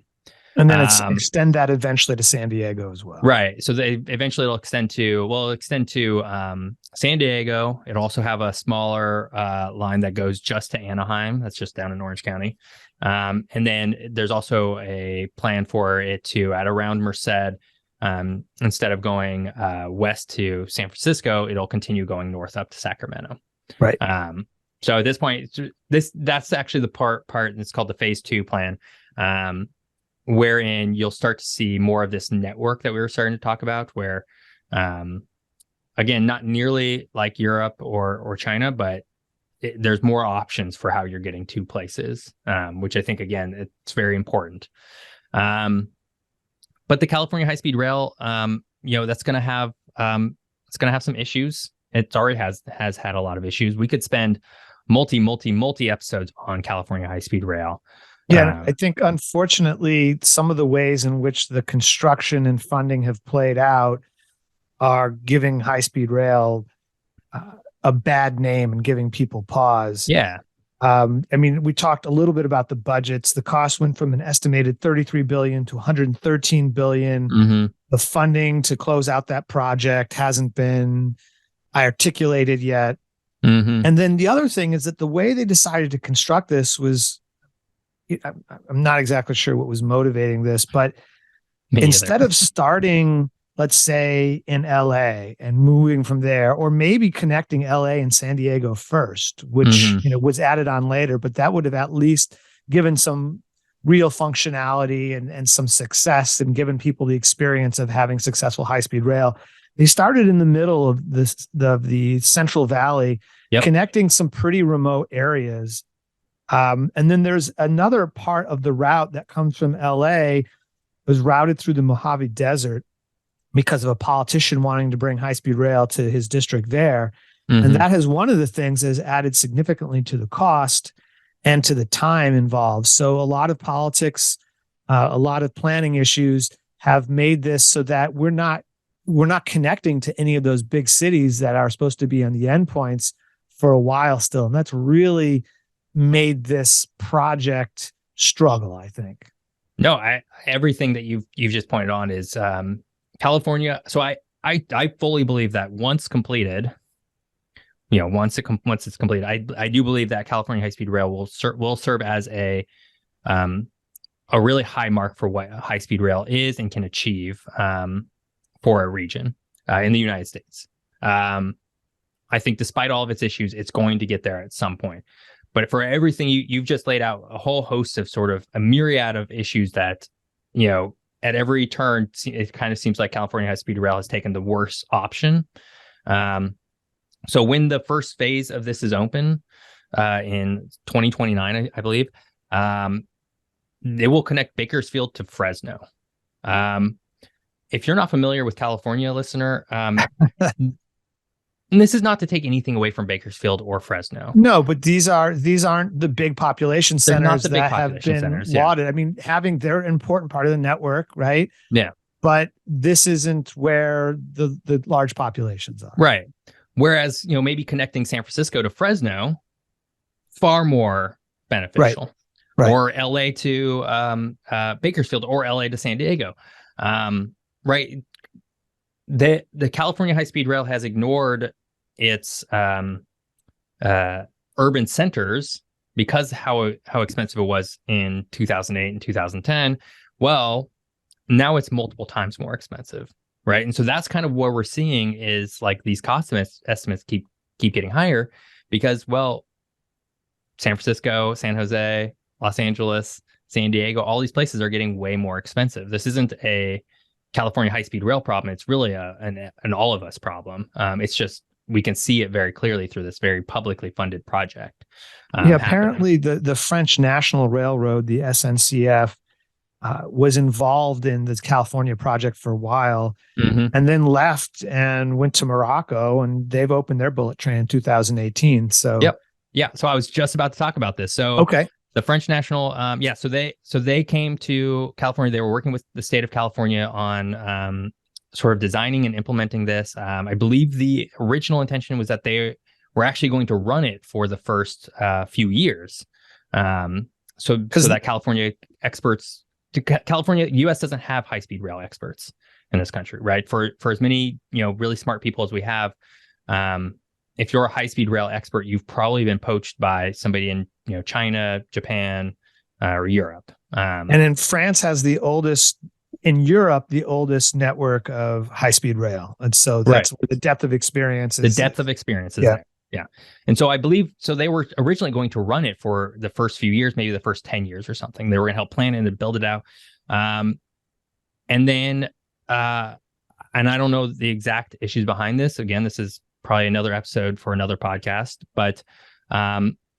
And then extend that eventually to San Diego as well. Right. So it'll extend to San Diego. It'll also have a smaller line that goes just to Anaheim. That's just down in Orange County. And then there's also a plan for it to, at around Merced, instead of going west to San Francisco, it'll continue going north up to Sacramento. Right. So at this point, that's actually the part, and it's called the phase 2 plan, wherein you'll start to see more of this network that we were starting to talk about, where, again, not nearly like Europe or China, but there's more options for how you're getting to places, which I think, again, it's very important. But the California high-speed rail, that's going to have some issues. It already has had a lot of issues. We could spend multi episodes on California high-speed rail. Yeah, I think unfortunately, some of the ways in which the construction and funding have played out are giving high-speed rail a bad name and giving people pause. Yeah. We talked a little bit about the budgets. The cost went from an estimated $33 billion to $113 billion. Mm-hmm. The funding to close out that project hasn't been articulated yet. Mm-hmm. And then the other thing is that the way they decided to construct this was, I'm not exactly sure what was motivating this, but Me instead either. of starting, let's say, in LA and moving from there, or maybe connecting LA and San Diego first, which Hmm. was added on later, but that would have at least given some real functionality and some success and given people the experience of having successful high-speed rail. They started in the middle of the Central Valley, Yep. connecting some pretty remote areas. And then there's another part of the route that comes from LA, was routed through the Mojave Desert because of a politician wanting to bring high-speed rail to his district there. And Hmm. that has one of the things that has added significantly to the cost and to the time involved. So a lot of politics, a lot of planning issues have made this so that we're not connecting to any of those big cities that are supposed to be on the endpoints for a while still. And that's really made this project struggle, I think. No, everything that you've just pointed on is California. So I fully believe that once completed, once it's completed, I do believe that California high speed rail will serve as a really high mark for what high speed rail is and can achieve for a region in the United States. I think despite all of its issues, it's going to get there at some point. But for everything you've just laid out, a whole host of sort of a myriad of issues that, at every turn, it kind of seems like California high speed rail has taken the worst option. So when the first phase of this is open in 2029, I believe, it will connect Bakersfield to Fresno. If you're not familiar with California, listener, and this is not to take anything away from Bakersfield or Fresno. No, but these aren't the big population They're not centers the big that have population been centers, lauded. I mean, they're an important part of the network, right? Yeah. But this isn't where the large populations are. Right. Whereas, maybe connecting San Francisco to Fresno, far more beneficial. Right. Or LA to Bakersfield, or LA to San Diego. Right. The California high speed rail has ignored its urban centers because how expensive it was in 2008 and 2010. Well, now it's multiple times more expensive, right? And so that's kind of what we're seeing is like these cost estimates keep getting higher because, well, San Francisco, San Jose, Los Angeles, San Diego, all these places are getting way more expensive. This isn't a California high-speed rail problem. It's really an all of us problem. It's just we can see it very clearly through this very publicly funded project. Apparently the French National Railroad, the SNCF, was involved in this California project for a while, and then left and went to Morocco, and they've opened their bullet train in 2018. So yep. Yeah. So I was just about to talk about this. So okay. The French National, so they came to California. They were working with the state of California on sort of designing and implementing this. I believe the original intention was that they were actually going to run it for the first few years, so that California experts, U.S. doesn't have high speed rail experts in this country, right? For as many really smart people as we have. If you're a high-speed rail expert, you've probably been poached by somebody in China, Japan, or Europe. And in France has the oldest network of high-speed rail, and so that's where the depth of experience is. The depth of experience is there. Yeah, and so I believe they were originally going to run it for the first few years, maybe the first 10 years or something. They were going to help plan it and build it out, and then and I don't know the exact issues behind this. Again, this is probably another episode for another podcast, but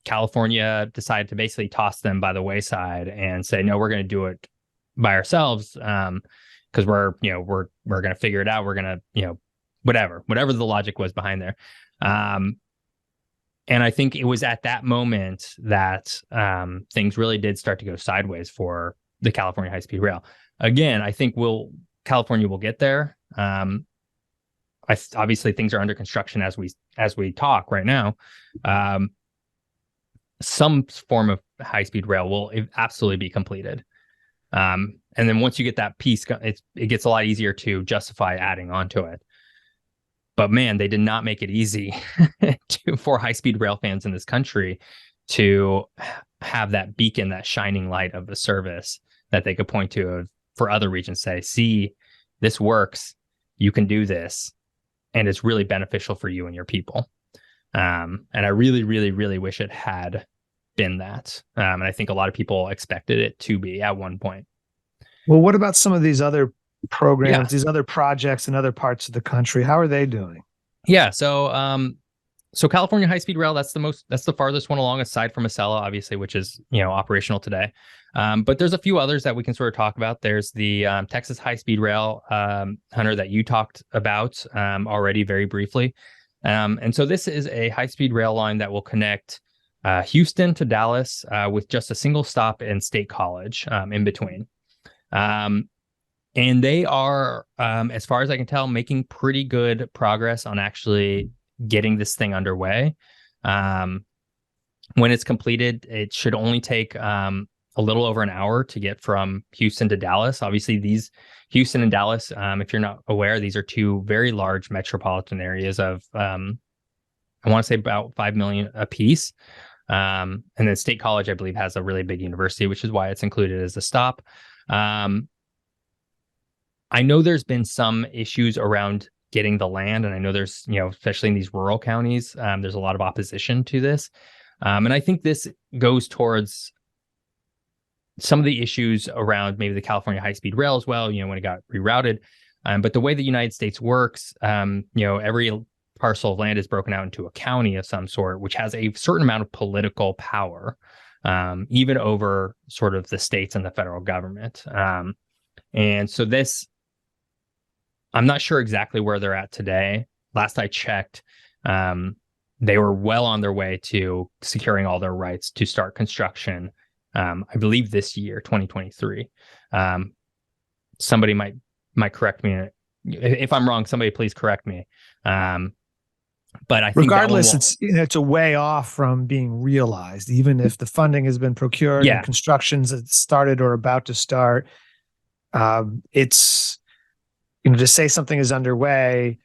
California decided to basically toss them by the wayside and say, no, we're going to do it by ourselves because we're going to figure it out. We're going to, whatever the logic was behind there. And I think it was at that moment that things really did start to go sideways for the California high-speed rail. Again, I think California will get there. Obviously things are under construction as we talk right now. Some form of high-speed rail will absolutely be completed. And then once you get that piece, it gets a lot easier to justify adding onto it. But man, they did not make it easy for high-speed rail fans in this country to have that beacon, that shining light of a service that they could point to of, for other regions. Say, see, this works. You can do this, and it's really beneficial for you and your people. And I really, really, really wish it had been that. And I think a lot of people expected it to be at one point. Well, what about some of these other programs, these other projects in other parts of the country? How are they doing? Yeah. So California high-speed rail, that's the farthest one along, aside from Acela, obviously, which is, operational today. But there's a few others that we can sort of talk about. There's the Texas high-speed rail, Hunter, that you talked about already very briefly. And so this is a high-speed rail line that will connect Houston to Dallas with just a single stop in State College in between. And they are, as far as I can tell, making pretty good progress on actually getting this thing underway. When it's completed, it should only take a little over an hour to get from Houston to Dallas. Obviously, these Houston and Dallas, if you're not aware, these are two very large metropolitan areas of, I want to say about 5 million apiece. And then State College, I believe, has a really big university, which is why it's included as a stop. I know there's been some issues around getting the land, and I know there's, especially in these rural counties, there's a lot of opposition to this. And I think this goes towards some of the issues around maybe the California high-speed rail as well, when it got rerouted. But the way the United States works, every parcel of land is broken out into a county of some sort, which has a certain amount of political power, even over sort of the states and the federal government. And so I'm not sure exactly where they're at today. Last I checked, they were well on their way to securing all their rights to start construction, I believe this year, 2023. Somebody might correct me. If I'm wrong, somebody please correct me. But I think regardless, it's a way off from being realized, even if the funding has been procured and construction's started or about to start. It's, to say something is underway,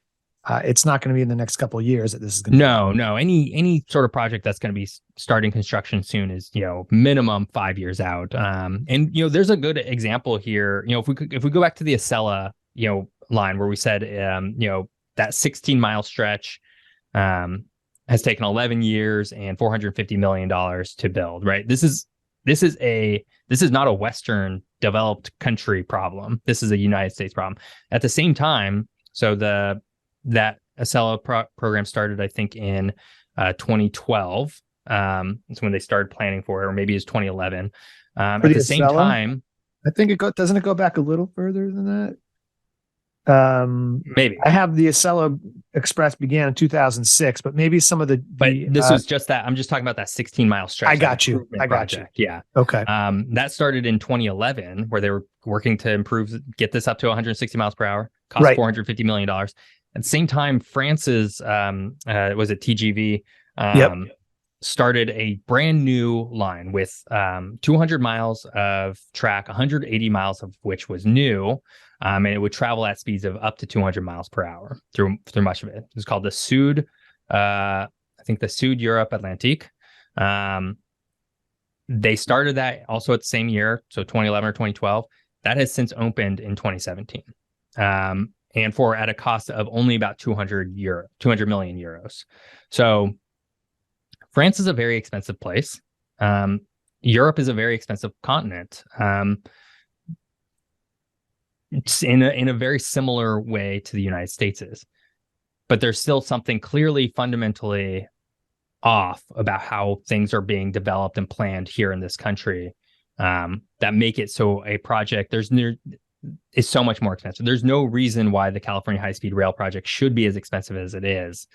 it's not going to be in the next couple of years that this is going to No. Any sort of project that's going to be starting construction soon is, minimum 5 years out. And there's a good example here. If we go back to the Acela, line where we said, that 16-mile stretch has taken 11 years and $450 million to build, right? This is not a Western developed country problem. This is a United States problem. At the same time, so that Acela program started, I think, in 2012. It's when they started planning for it, or maybe it's 2011. At the same time, I think doesn't it go back a little further than that? Maybe I have the Acela Express began in 2006, but maybe some of but this was just that. I'm just talking about that 16-mile stretch. I got you. Yeah. Okay. That started in 2011, where they were working to get this up to 160 miles per hour, cost $450 million. At the same time, France's, was it TGV, started a brand new line with 200 miles of track, 180 miles of which was new. And it would travel at speeds of up to 200 miles per hour through much of it. It's called the Sud, I think the Sud Europe Atlantique. They started that also at the same year, so 2011 or 2012. That has since opened in 2017, and at a cost of only about 200 million euros. So France is a very expensive place. Europe is a very expensive continent. It's in a very similar way to the United States is, but there's still something clearly fundamentally off about how things are being developed and planned here in this country, that make it so a project is so much more expensive. There's no reason why the California high-speed rail project should be as expensive as it is.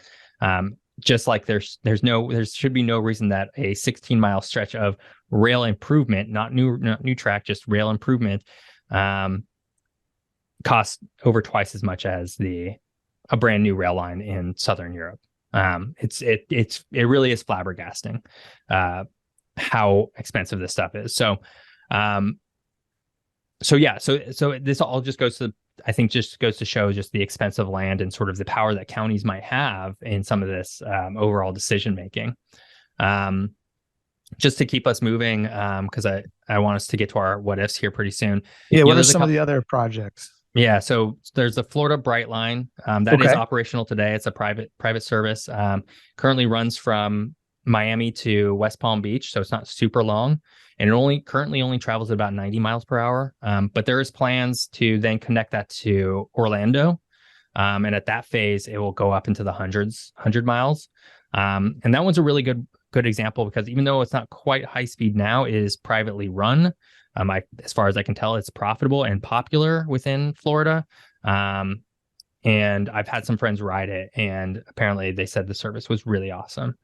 Just like there should be no reason that a 16-mile stretch of rail improvement, not new track, just rail improvement, costs over twice as much as a brand new rail line in Southern Europe. It really is flabbergasting how expensive this stuff is. So this all just goes to, I think, just goes to show just the expense of land and sort of the power that counties might have in some of this overall decision making. just to keep us moving, because I want us to get to our what ifs here pretty soon. Yeah. You know, What are there's a some of couple. the other projects? Yeah, so there's the Florida Brightline that is Okay. operational today. It's a private service. Currently runs from Miami to West Palm Beach, so it's not super long, and it currently only travels at about 90 miles per hour. But there is plans to then connect that to Orlando, and at that phase, it will go up into the hundred miles. And that one's a really good example because even though it's not quite high speed now, it is privately run. As far as I can tell, it's profitable and popular within Florida. And I've had some friends ride it, and apparently they said the service was really awesome.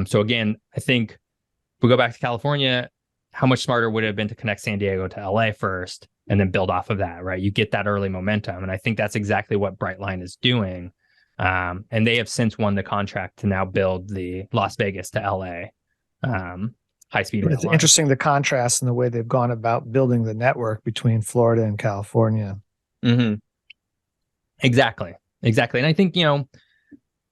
So again, I think if we go back to California, how much smarter would it have been to connect San Diego to LA first and then build off of that, right? You get that early momentum. And I think that's exactly what Brightline is doing. And they have since won the contract to now build the Las Vegas to LA high-speed rail It's line. interesting the contrast in the way they've gone about building the network between Florida and California. Mm-hmm. Exactly. And I think,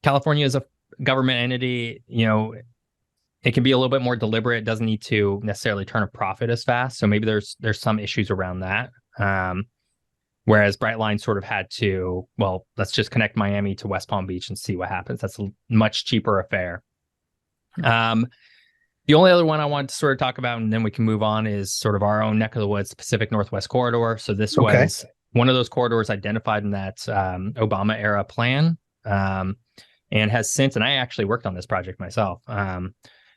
California is a government entity, it can be a little bit more deliberate. It doesn't need to necessarily turn a profit as fast. So maybe there's some issues around that. Whereas Brightline sort of had to, well, let's just connect Miami to West Palm Beach and see what happens. That's a much cheaper affair. The only other one I wanted to sort of talk about, and then we can move on, is sort of our own neck of the woods, Pacific Northwest Corridor. So this was one of those corridors identified in that Obama era plan, and has since, and I actually worked on this project myself,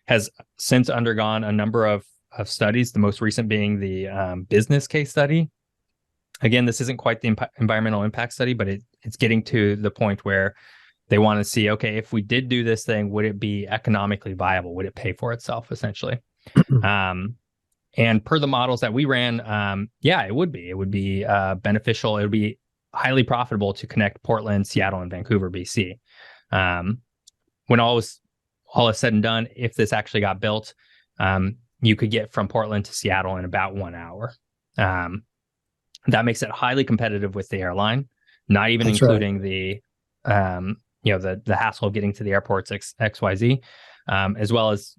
has since undergone a number of studies, the most recent being the business case study. Again, this isn't quite the environmental impact study, but it's getting to the point where they want to see, okay, if we did do this thing, would it be economically viable? Would it pay for itself, essentially? And per the models that we ran, yeah, it would be. It would be beneficial. It would be highly profitable to connect Portland, Seattle, and Vancouver, BC. When all is said and done, if this actually got built, you could get from Portland to Seattle in about 1 hour. That makes it highly competitive with the airline, not even including the hassle of getting to the airports XYZ, as well as,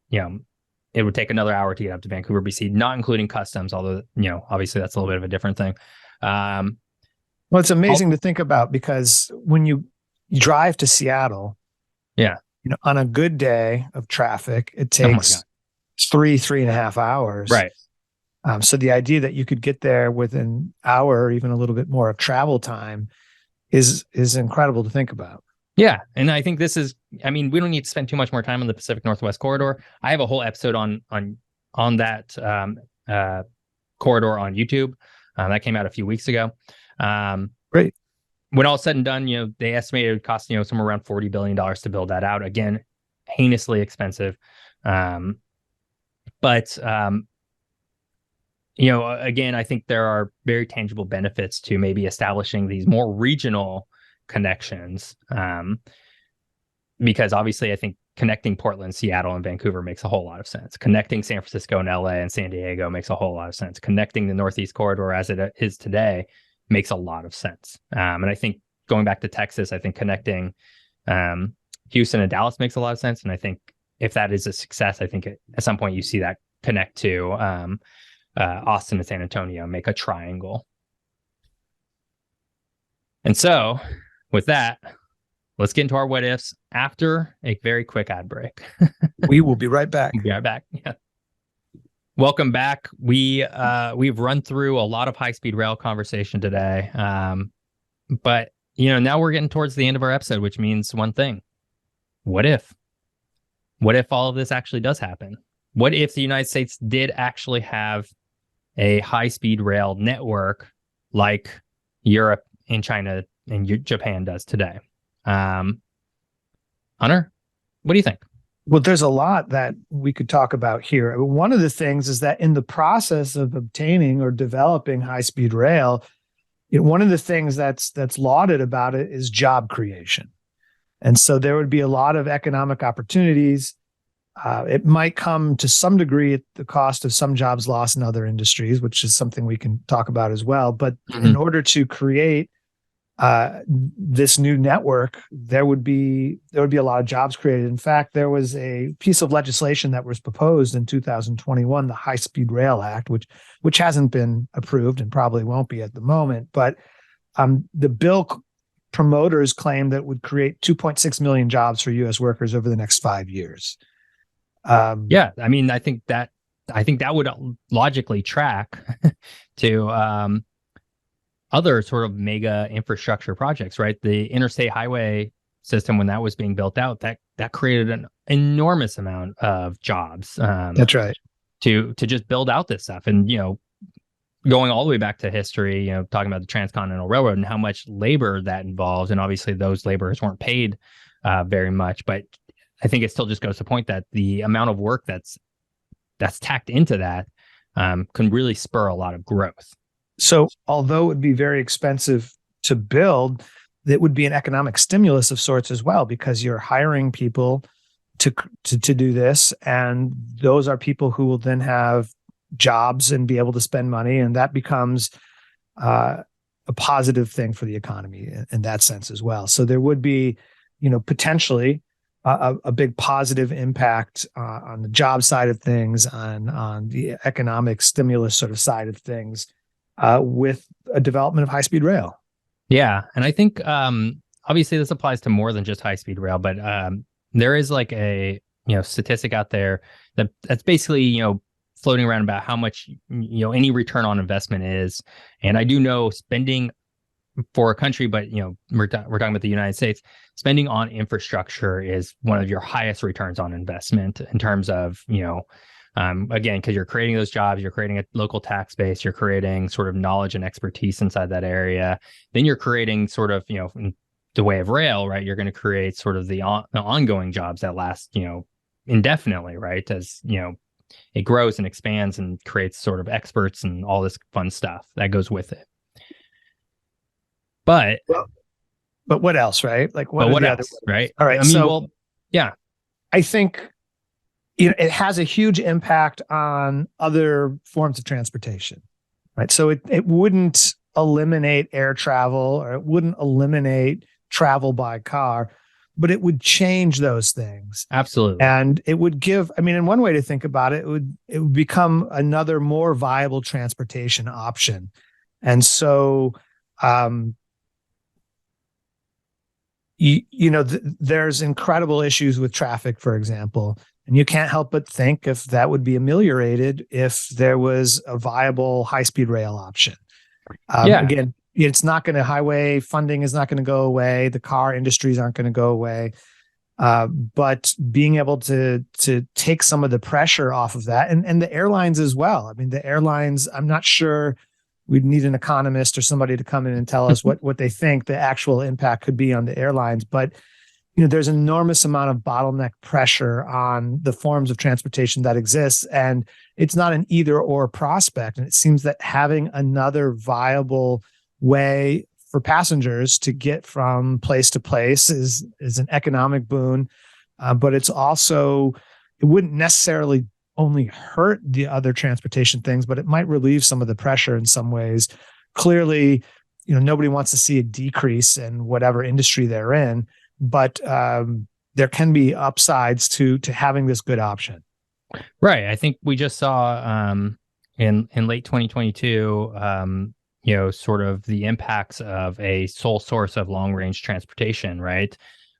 it would take another hour to get up to Vancouver, BC, not including customs, although, obviously that's a little bit of a different thing. Well, it's amazing to think about because when you drive to Seattle, on a good day of traffic, it takes 3.5 hours. Right. So the idea that you could get there within an hour or even a little bit more of travel time is incredible to think about. Yeah. And I think we don't need to spend too much more time on the Pacific Northwest Corridor. I have a whole episode on that corridor on YouTube. That came out a few weeks ago. Great. When all said and done, they estimated it would cost, somewhere around $40 billion to build that out. Again, heinously expensive. But again, I think there are very tangible benefits to maybe establishing these more regional connections, because obviously I think connecting Portland, Seattle, and Vancouver makes a whole lot of sense. Connecting San Francisco and LA and San Diego makes a whole lot of sense. Connecting the Northeast Corridor as it is today makes a lot of sense. And I think going back to Texas, I think connecting Houston and Dallas makes a lot of sense. And I think if that is a success, I think at some point you see that connect to Austin and San Antonio, make a triangle. And so with that, let's get into our what ifs after a very quick ad break. We will be right back. We'll be right back. Yeah. Welcome back. We've run through a lot of high-speed rail conversation today. But now we're getting towards the end of our episode, which means one thing. What if? What if all of this actually does happen? What if the United States did actually have a high-speed rail network like Europe and China and Japan does today? Hunter, what do you think? Well, there's a lot that we could talk about here. One of the things is that in the process of obtaining or developing high-speed rail, one of the things that's lauded about it is job creation. And so there would be a lot of economic opportunities. It might come to some degree at the cost of some jobs lost in other industries, which is something we can talk about as well. But in order to create this new network, there would be a lot of jobs created. In fact, there was a piece of legislation that was proposed in 2021, the High Speed Rail Act, which hasn't been approved and probably won't be at the moment. But the bill promoters claim that would create 2.6 million jobs for U.S. workers over the next 5 years. Yeah, I mean, I think that would logically track to other sort of mega infrastructure projects, right? The interstate highway system, when that was being built out, that created an enormous amount of jobs. That's right. To just build out this stuff, and going all the way back to history, talking about the Transcontinental Railroad and how much labor that involved, and obviously those laborers weren't paid very much, but I think it still just goes to point that the amount of work that's tacked into that can really spur a lot of growth. So although it would be very expensive to build, it would be an economic stimulus of sorts as well, because you're hiring people to do this, and those are people who will then have jobs and be able to spend money, and that becomes a positive thing for the economy in that sense as well. So there would be, potentially a big positive impact on the job side of things, on the economic stimulus sort of side of things, with a development of high-speed rail. Yeah, and I think obviously this applies to more than just high-speed rail, but there is like a statistic out there that's basically floating around about how much any return on investment is. And I do know spending for a country, but we're talking about the United States, spending on infrastructure is one of your highest returns on investment in terms of again, because you're creating those jobs, you're creating a local tax base, you're creating sort of knowledge and expertise inside that area. Then you're creating sort of, in the way of rail, right? You're going to create sort of the ongoing jobs that last, indefinitely, right? As, it grows and expands and creates sort of experts and all this fun stuff that goes with it. But what else, right? Like what else, right? All right. I mean, yeah. I think it has a huge impact on other forms of transportation, right? So it wouldn't eliminate air travel, or it wouldn't eliminate travel by car, but it would change those things. Absolutely. And it would give, in one way to think about it, it would become another more viable transportation option. And so, there's incredible issues with traffic, for example. And you can't help but think if that would be ameliorated if there was a viable high-speed rail option. Again, it's not going to, highway funding is not going to go away. The car industries aren't going to go away. But being able to take some of the pressure off of that, and the airlines as well. I mean, the airlines, I'm not sure we'd need an economist or somebody to come in and tell us what they think the actual impact could be on the airlines. But there's an enormous amount of bottleneck pressure on the forms of transportation that exists, and it's not an either or prospect. And it seems that having another viable way for passengers to get from place to place is an economic boon, but it wouldn't necessarily only hurt the other transportation things, but it might relieve some of the pressure in some ways. Clearly, nobody wants to see a decrease in whatever industry they're in, but there can be upsides to having this good option. Right. I think we just saw in late 2022, sort of the impacts of a sole source of long range transportation, right?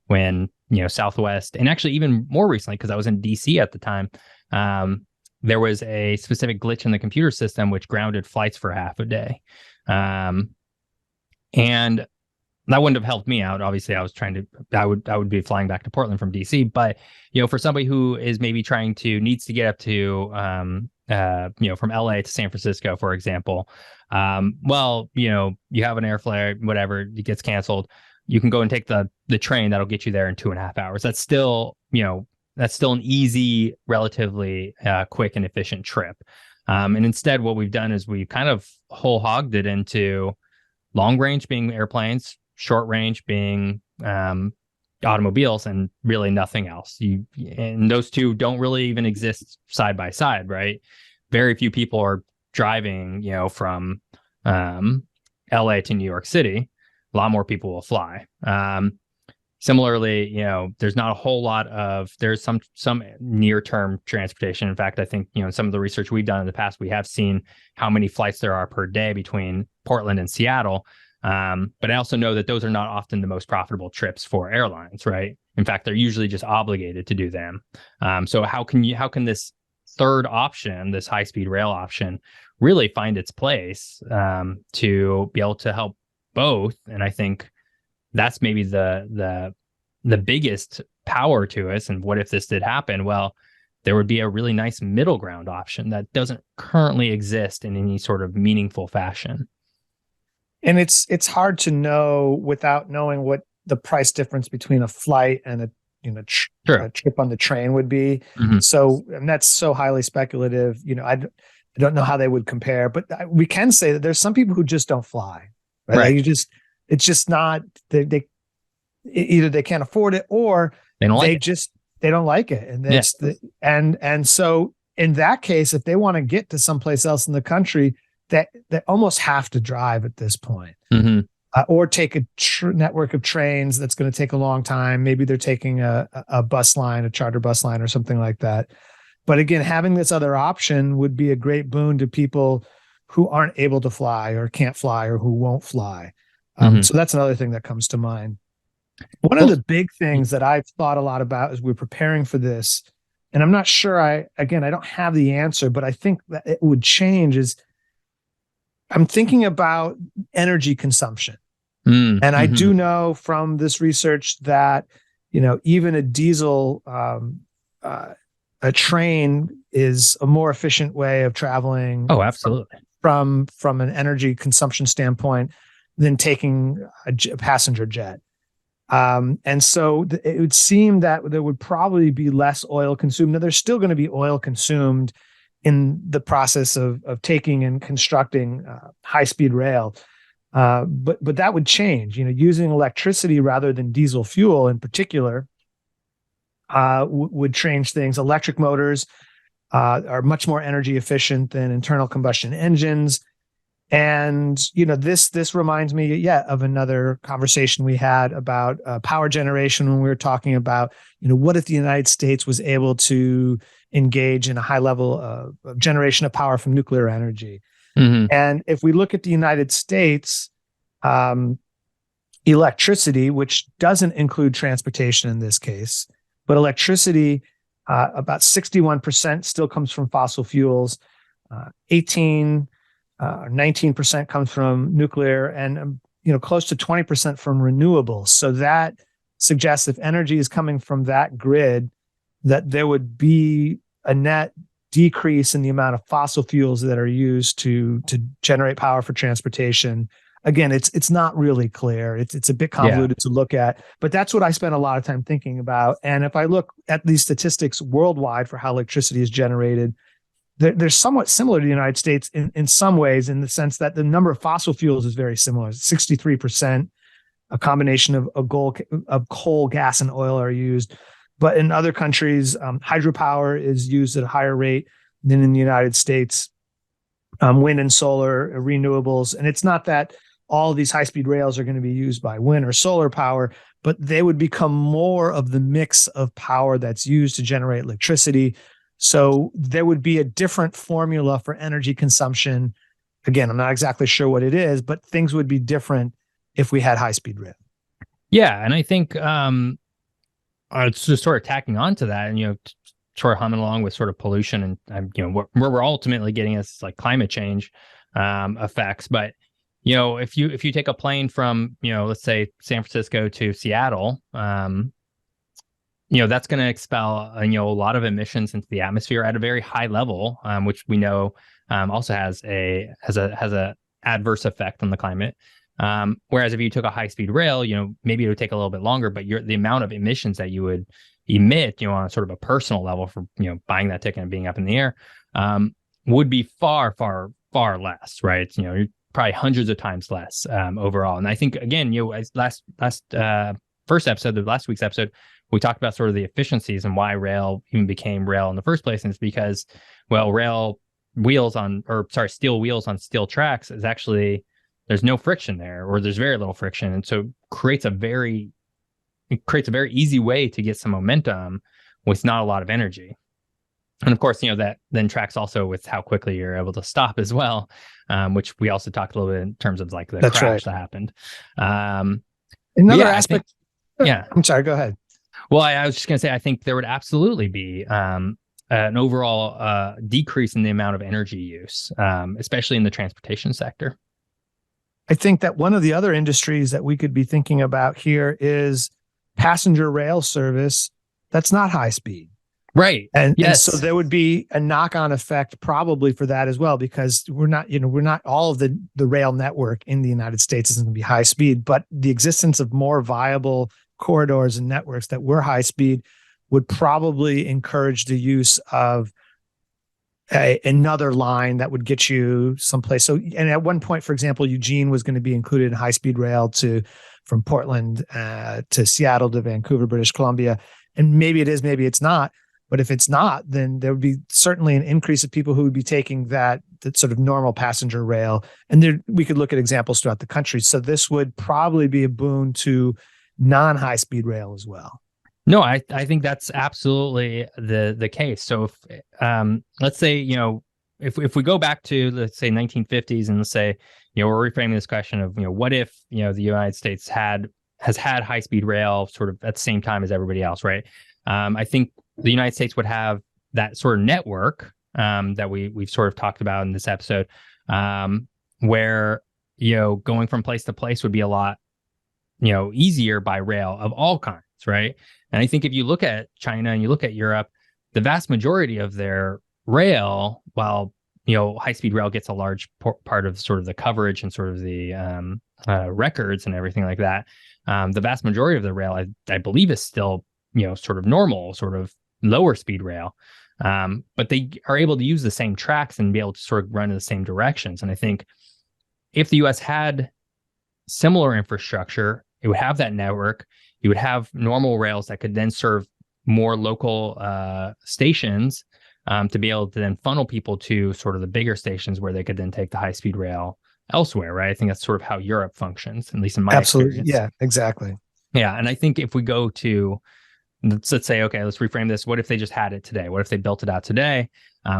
When, Southwest, and actually even more recently, because I was in DC at the time, there was a specific glitch in the computer system which grounded flights for half a day. And that wouldn't have helped me out. Obviously, I would be flying back to Portland from DC. But, for somebody who is maybe needs to get up to, from LA to San Francisco, for example, you have an airfare, whatever, it gets canceled. You can go and take the train that'll get you there in 2.5 hours. That's still an easy, relatively quick and efficient trip. And instead, what we've done is we've kind of whole hogged it into long range being airplanes, short range being automobiles, and really nothing else. And those two don't really even exist side by side, right? Very few people are driving, from LA to New York City. a lot more people will fly. Similarly, there's not a whole lot of, there's some near-term transportation. In fact, I think, some of the research we've done in the past, we have seen how many flights there are per day between Portland and Seattle. But I also know that those are not often the most profitable trips for airlines, right? In fact, they're usually just obligated to do them. So how can this third option, this high-speed rail option, really find its place to be able to help both? And I think that's maybe the biggest power to us. And what if this did happen? Well, there would be a really nice middle ground option that doesn't currently exist in any sort of meaningful fashion. And it's hard to know without knowing what the price difference between a flight and a a trip on the train would be. Mm-hmm. So, and that's so highly speculative. I don't know how they would compare, but we can say that there's some people who just don't fly. Right? It's just not, they either they can't afford it or they don't like it. And so in that case, if they want to get to someplace else in the country, they almost have to drive at this point. Mm-hmm. Or take a network of trains that's going to take a long time. Maybe they're taking a bus line, a charter bus line or something like that. But again, having this other option would be a great boon to people who aren't able to fly or can't fly or who won't fly. So that's another thing that comes to mind. One of the big things that I've thought a lot about as we're preparing for this, and I'm not sure I don't have the answer, but I think that it would change, is I'm thinking about energy consumption. And I do know from this research that, even a diesel, a train is a more efficient way of traveling. Oh, absolutely. From an energy consumption standpoint than taking a passenger jet. And so it would seem that there would probably be less oil consumed. Now, there's still going to be oil consumed in the process of taking and constructing high-speed rail. But that would change, using electricity rather than diesel fuel in particular would change things. Electric motors are much more energy efficient than internal combustion engines. And, this reminds me, of another conversation we had about power generation when we were talking about, what if the United States was able to engage in a high level of generation of power from nuclear energy. And if we look at the United States, electricity, which doesn't include transportation in this case, but electricity, about 61% still comes from fossil fuels, 19% comes from nuclear, and close to 20% from renewables. So that suggests if energy is coming from that grid, that there would be a net decrease in the amount of fossil fuels that are used to generate power for transportation. Again, it's not really clear. It's a bit convoluted to look at, but that's what I spent a lot of time thinking about. And if I look at these statistics worldwide for how electricity is generated, they're somewhat similar to the United States in some ways, in the sense that the number of fossil fuels is very similar. 63%, a combination of coal, gas, and oil are used. But in other countries, hydropower is used at a higher rate than in the United States. Wind and solar, renewables. And it's not that all of these high-speed rails are going to be used by wind or solar power, but they would become more of the mix of power that's used to generate electricity. So there would be a different formula for energy consumption. Again, I'm not exactly sure what it is, but things would be different if we had high-speed rail. Yeah, and I think it's just sort of tacking onto that, and sort of humming along with sort of pollution and where we're ultimately getting is like climate change effects. But if you take a plane from let's say San Francisco to Seattle, that's going to expel a lot of emissions into the atmosphere at a very high level, which we know also has a adverse effect on the climate. Whereas if you took a high-speed rail, maybe it would take a little bit longer, but the amount of emissions that you would emit, on a sort of a personal level for, buying that ticket and being up in the air, would be far, far, far less, right? You're probably hundreds of times less overall. And I think, again, as last week's episode, we talked about sort of the efficiencies and why rail even became rail in the first place. And it's because, well, steel wheels on steel tracks is actually there's no friction there, or there's very little friction, and so it creates a very easy way to get some momentum with not a lot of energy. And of course, that then tracks also with how quickly you're able to stop as well, which we also talked a little bit in terms of like the That's crash right. that happened. Another aspect. Yeah. I'm sorry, go ahead. Well, I was just going to say, I think there would absolutely be an overall decrease in the amount of energy use, especially in the transportation sector. I think that one of the other industries that we could be thinking about here is passenger rail service that's not high speed. Right. And yes. And so there would be a knock-on effect probably for that as well, because we're not all of the rail network in the United States isn't going to be high speed, but the existence of more viable corridors and networks that were high speed would probably encourage the use of another line that would get you someplace. So, and at one point, for example, Eugene was going to be included in high-speed rail from Portland to Seattle to Vancouver, British Columbia. And maybe it is, maybe it's not. But if it's not, then there would be certainly an increase of people who would be taking that sort of normal passenger rail. And we could look at examples throughout the country. So this would probably be a boon to non-high-speed rail as well. No, I think that's absolutely the case. So if let's say, if we go back to, let's say, 1950s, and let's say, we're reframing this question of, what if, the United States has had high speed rail sort of at the same time as everybody else, right? I think the United States would have that sort of network that we've sort of talked about in this episode, where, going from place to place would be a lot, easier by rail of all kinds, right? And I think if you look at China and you look at Europe, the vast majority of their rail, while, high-speed rail gets a large part of sort of the coverage and sort of the records and everything like that, the vast majority of the rail, I believe, is still, sort of normal, sort of lower speed rail. But they are able to use the same tracks and be able to sort of run in the same directions. And I think if the U.S. had similar infrastructure, it would have that network. You would have normal rails that could then serve more local stations to be able to then funnel people to sort of the bigger stations where they could then take the high-speed rail elsewhere, right? I think that's sort of how Europe functions, at least in my experience. Yeah, exactly. Yeah, and I think if we go to, let's say, okay, let's reframe this. What if they just had it today? What if they built it out today,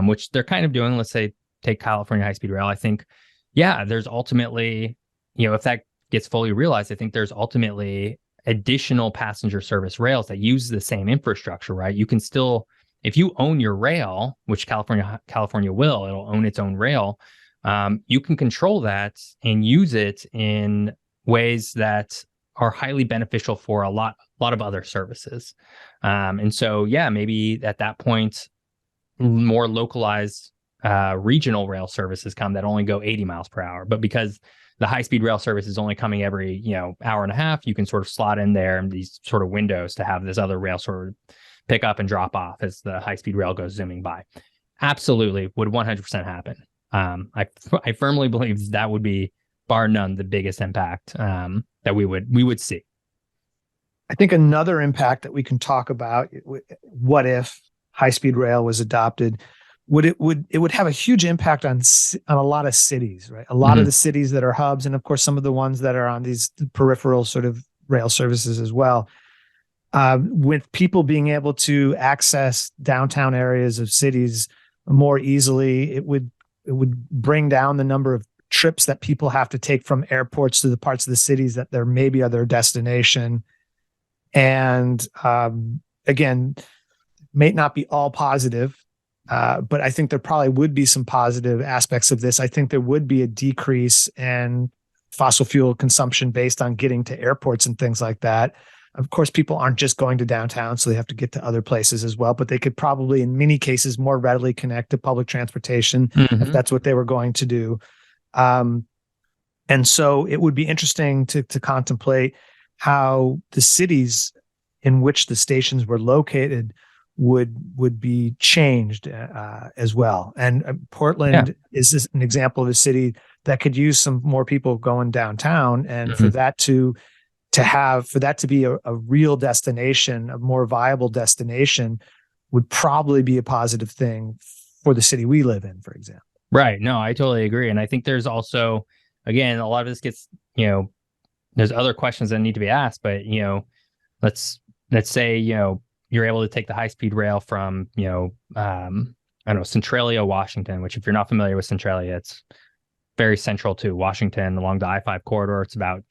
which they're kind of doing? Let's say, take California high-speed rail. I think, yeah, there's ultimately, if that gets fully realized, I think there's ultimately additional passenger service rails that use the same infrastructure, right? You can still, if you own your rail, which California will, it'll own its own rail. You can control that and use it in ways that are highly beneficial for a lot of other services. And so, yeah, maybe at that point, more localized regional rail services come that only go 80 miles per hour. But because the high-speed rail service is only coming every, hour and a half, you can sort of slot in there in these sort of windows to have this other rail sort of pick up and drop off as the high-speed rail goes zooming by. Absolutely would 100% happen. I firmly believe that would be, bar none, the biggest impact that we would see. I think another impact that we can talk about, what if high-speed rail was adopted, it would have a huge impact on a lot of cities, right? A lot of the cities that are hubs, and of course some of the ones that are on these peripheral sort of rail services as well. With people being able to access downtown areas of cities more easily, it would bring down the number of trips that people have to take from airports to the parts of the cities that there maybe are their destination. And again, may not be all positive. But I think there probably would be some positive aspects of this. I think there would be a decrease in fossil fuel consumption based on getting to airports and things like that. Of course, people aren't just going to downtown, so they have to get to other places as well. But they could probably, in many cases, more readily connect to public transportation if that's what they were going to do. And so it would be interesting to contemplate how the cities in which the stations were located would be changed as well. And Portland is an example of a city that could use some more people going downtown, and for that to be a real destination, a more viable destination, would probably be a positive thing for the city we live in, for example. Right. No, I totally agree. And I think there's also, again, a lot of this gets, there's other questions that need to be asked, but, let's say, you're able to take the high-speed rail from, I don't know, Centralia, Washington, which if you're not familiar with Centralia, it's very central to Washington along the I-5 corridor. It's about,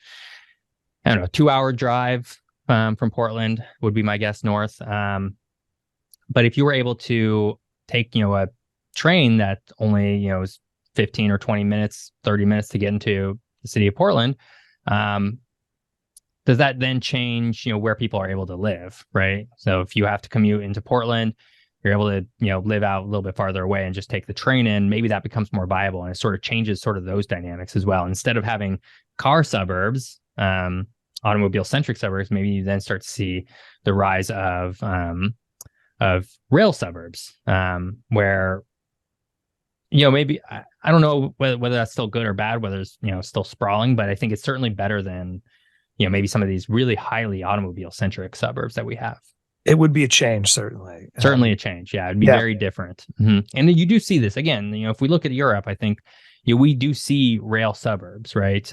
I don't know, 2-hour drive from Portland would be my guess north. But if you were able to take, a train that only, is 15 or 20 minutes, 30 minutes to get into the city of Portland, does that then change, where people are able to live, right? So if you have to commute into Portland, you're able to, live out a little bit farther away and just take the train in, maybe that becomes more viable, and it sort of changes sort of those dynamics as well. Instead of having car suburbs, automobile-centric suburbs, maybe you then start to see the rise of rail suburbs, where, maybe I don't know whether that's still good or bad, whether it's, still sprawling, but I think it's certainly better than, maybe some of these really highly automobile-centric suburbs that we have. It would be a change, certainly. Certainly a change. Yeah, it'd be very different. Mm-hmm. And you do see this again, if we look at Europe, I think, we do see rail suburbs, right?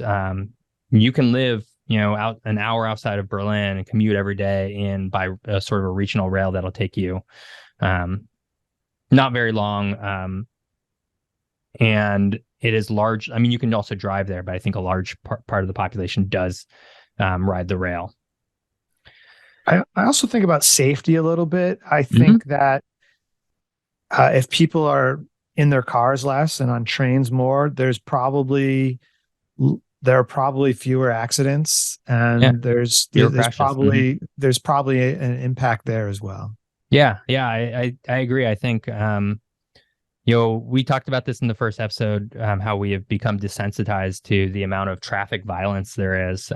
You can live, out an hour outside of Berlin and commute every day by a sort of a regional rail that'll take you not very long. And it is large. I mean, you can also drive there, but I think a large part of the population does ride the rail. I also think about safety a little bit. I think that if people are in their cars less and on trains more, there are probably fewer accidents, and there's probably an impact there as well. Yeah, I agree. I think we talked about this in the first episode, how we have become desensitized to the amount of traffic violence there is.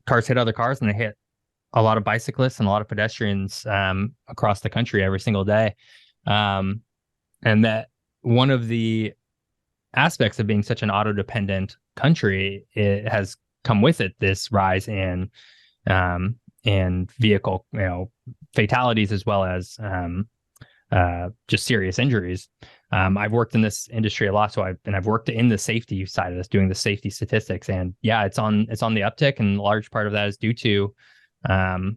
Cars hit other cars, and they hit a lot of bicyclists and a lot of pedestrians across the country every single day. And that one of the aspects of being such an auto-dependent country, it has come with it this rise in vehicle fatalities, as well as just serious injuries. I've worked in this industry a lot, so I've worked in the safety side of this, doing the safety statistics, and yeah, it's on the uptick, and a large part of that is due to the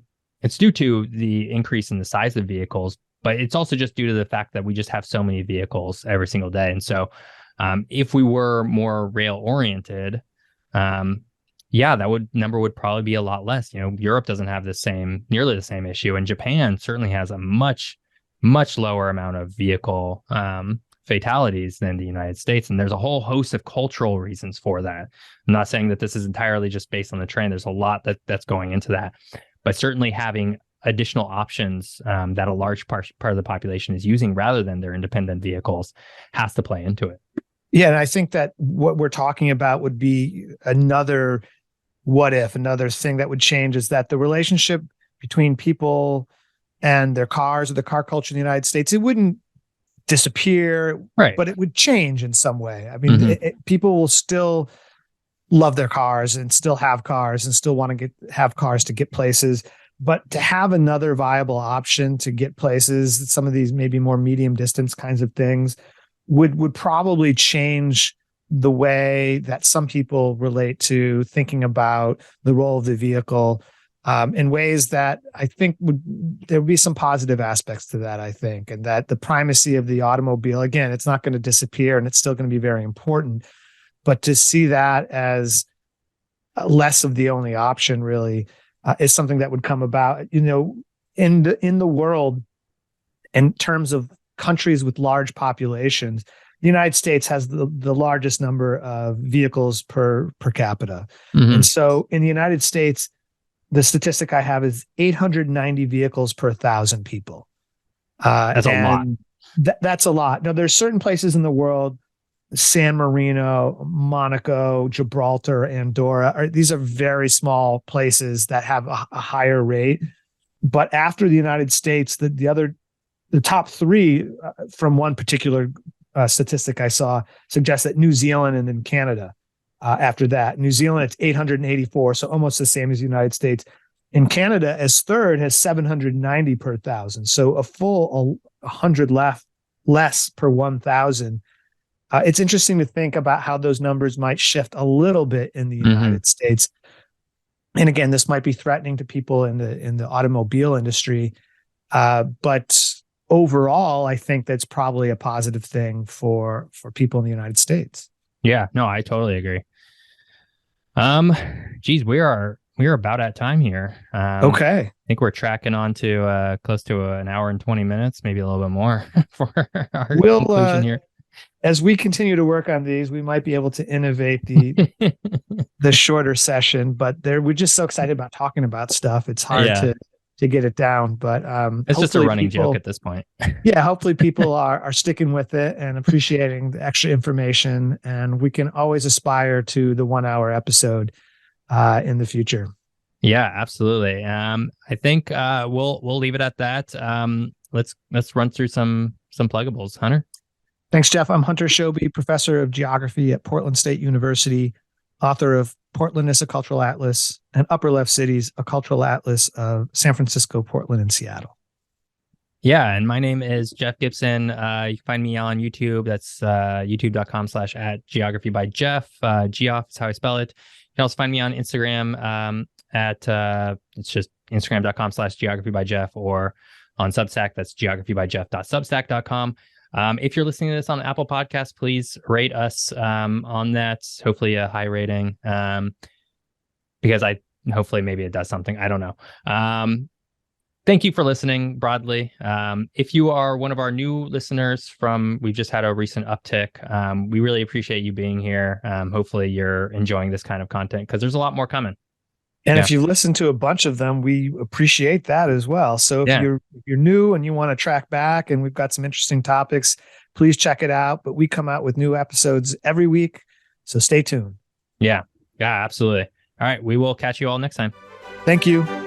increase in the size of vehicles, but it's also just due to the fact that we just have so many vehicles every single day. And so if we were more rail oriented, that number would probably be a lot less. Europe doesn't have nearly the same issue, and Japan certainly has a much lower amount of vehicle fatalities than the United States. And there's a whole host of cultural reasons for that. I'm not saying that this is entirely just based on the train. There's a lot that's going into that, but certainly having additional options that a large part of the population is using rather than their independent vehicles has to play into it. Yeah. And I think that what we're talking about would be another thing that would change, is that the relationship between people and their cars, or the car culture in the United States, it wouldn't disappear, right, but it would change in some way. I mean, people will still love their cars and still have cars and still want to have cars to get places, but to have another viable option to get places, some of these maybe more medium distance kinds of things, would probably change the way that some people relate to thinking about the role of the vehicle, in ways that I think there would be some positive aspects to that, I think, and that the primacy of the automobile, again, it's not going to disappear and it's still going to be very important, but to see that as less of the only option really is something that would come about, in the world, in terms of countries with large populations. The United States has the largest number of vehicles per capita. And so in the United States, the statistic I have is 890 vehicles per 1,000 people. That's a lot. That's a lot. Now, there's certain places in the world, San Marino, Monaco, Gibraltar, Andorra, these are very small places that have a higher rate. But after the United States, the top three from one particular statistic I saw suggests that New Zealand and then Canada. After that, New Zealand, it's 884, so almost the same as the United States. In Canada, as third, has 790 per 1,000, so a full 100 less per 1,000. It's interesting to think about how those numbers might shift a little bit in the United States. And again, this might be threatening to people in the automobile industry, but overall, I think that's probably a positive thing for people in the United States. Yeah, no, I totally agree. Geez, we are about at time here. Okay. I think we're tracking on to close to an hour and 20 minutes, maybe a little bit more for our conclusion here. As we continue to work on these, we might be able to innovate the shorter session, but we're just so excited about talking about stuff. It's hard to get it down, but it's just a running joke at this point. Yeah, hopefully people are sticking with it and appreciating the extra information, and we can always aspire to the 1 hour episode in the future. Yeah, absolutely. I think we'll leave it at that. Let's run through some pluggables. Hunter. Thanks, Jeff. I'm Hunter Shobe, professor of geography at Portland State University, author of Portland is a Cultural Atlas and Upper Left Cities, a Cultural Atlas of San Francisco, Portland, and Seattle. Yeah, and my name is Jeff Gibson. You can find me on YouTube. That's youtube.com/@geography by Jeff. Geoff is how I spell it. You can also find me on Instagram at it's just instagram.com/geography by Jeff, or on Substack, that's geographybyjeff.substack.com. If you're listening to this on Apple Podcasts, please rate us on that. Hopefully a high rating, because hopefully maybe it does something. I don't know. Thank you for listening broadly. If you are one of our new listeners we've just had a recent uptick. We really appreciate you being here. Hopefully you're enjoying this kind of content, because there's a lot more coming. And if you listen to a bunch of them, we appreciate that as well. So if you're new and you want to track back, and we've got some interesting topics, please check it out. But we come out with new episodes every week, so stay tuned. Yeah, absolutely. All right, we will catch you all next time. Thank you.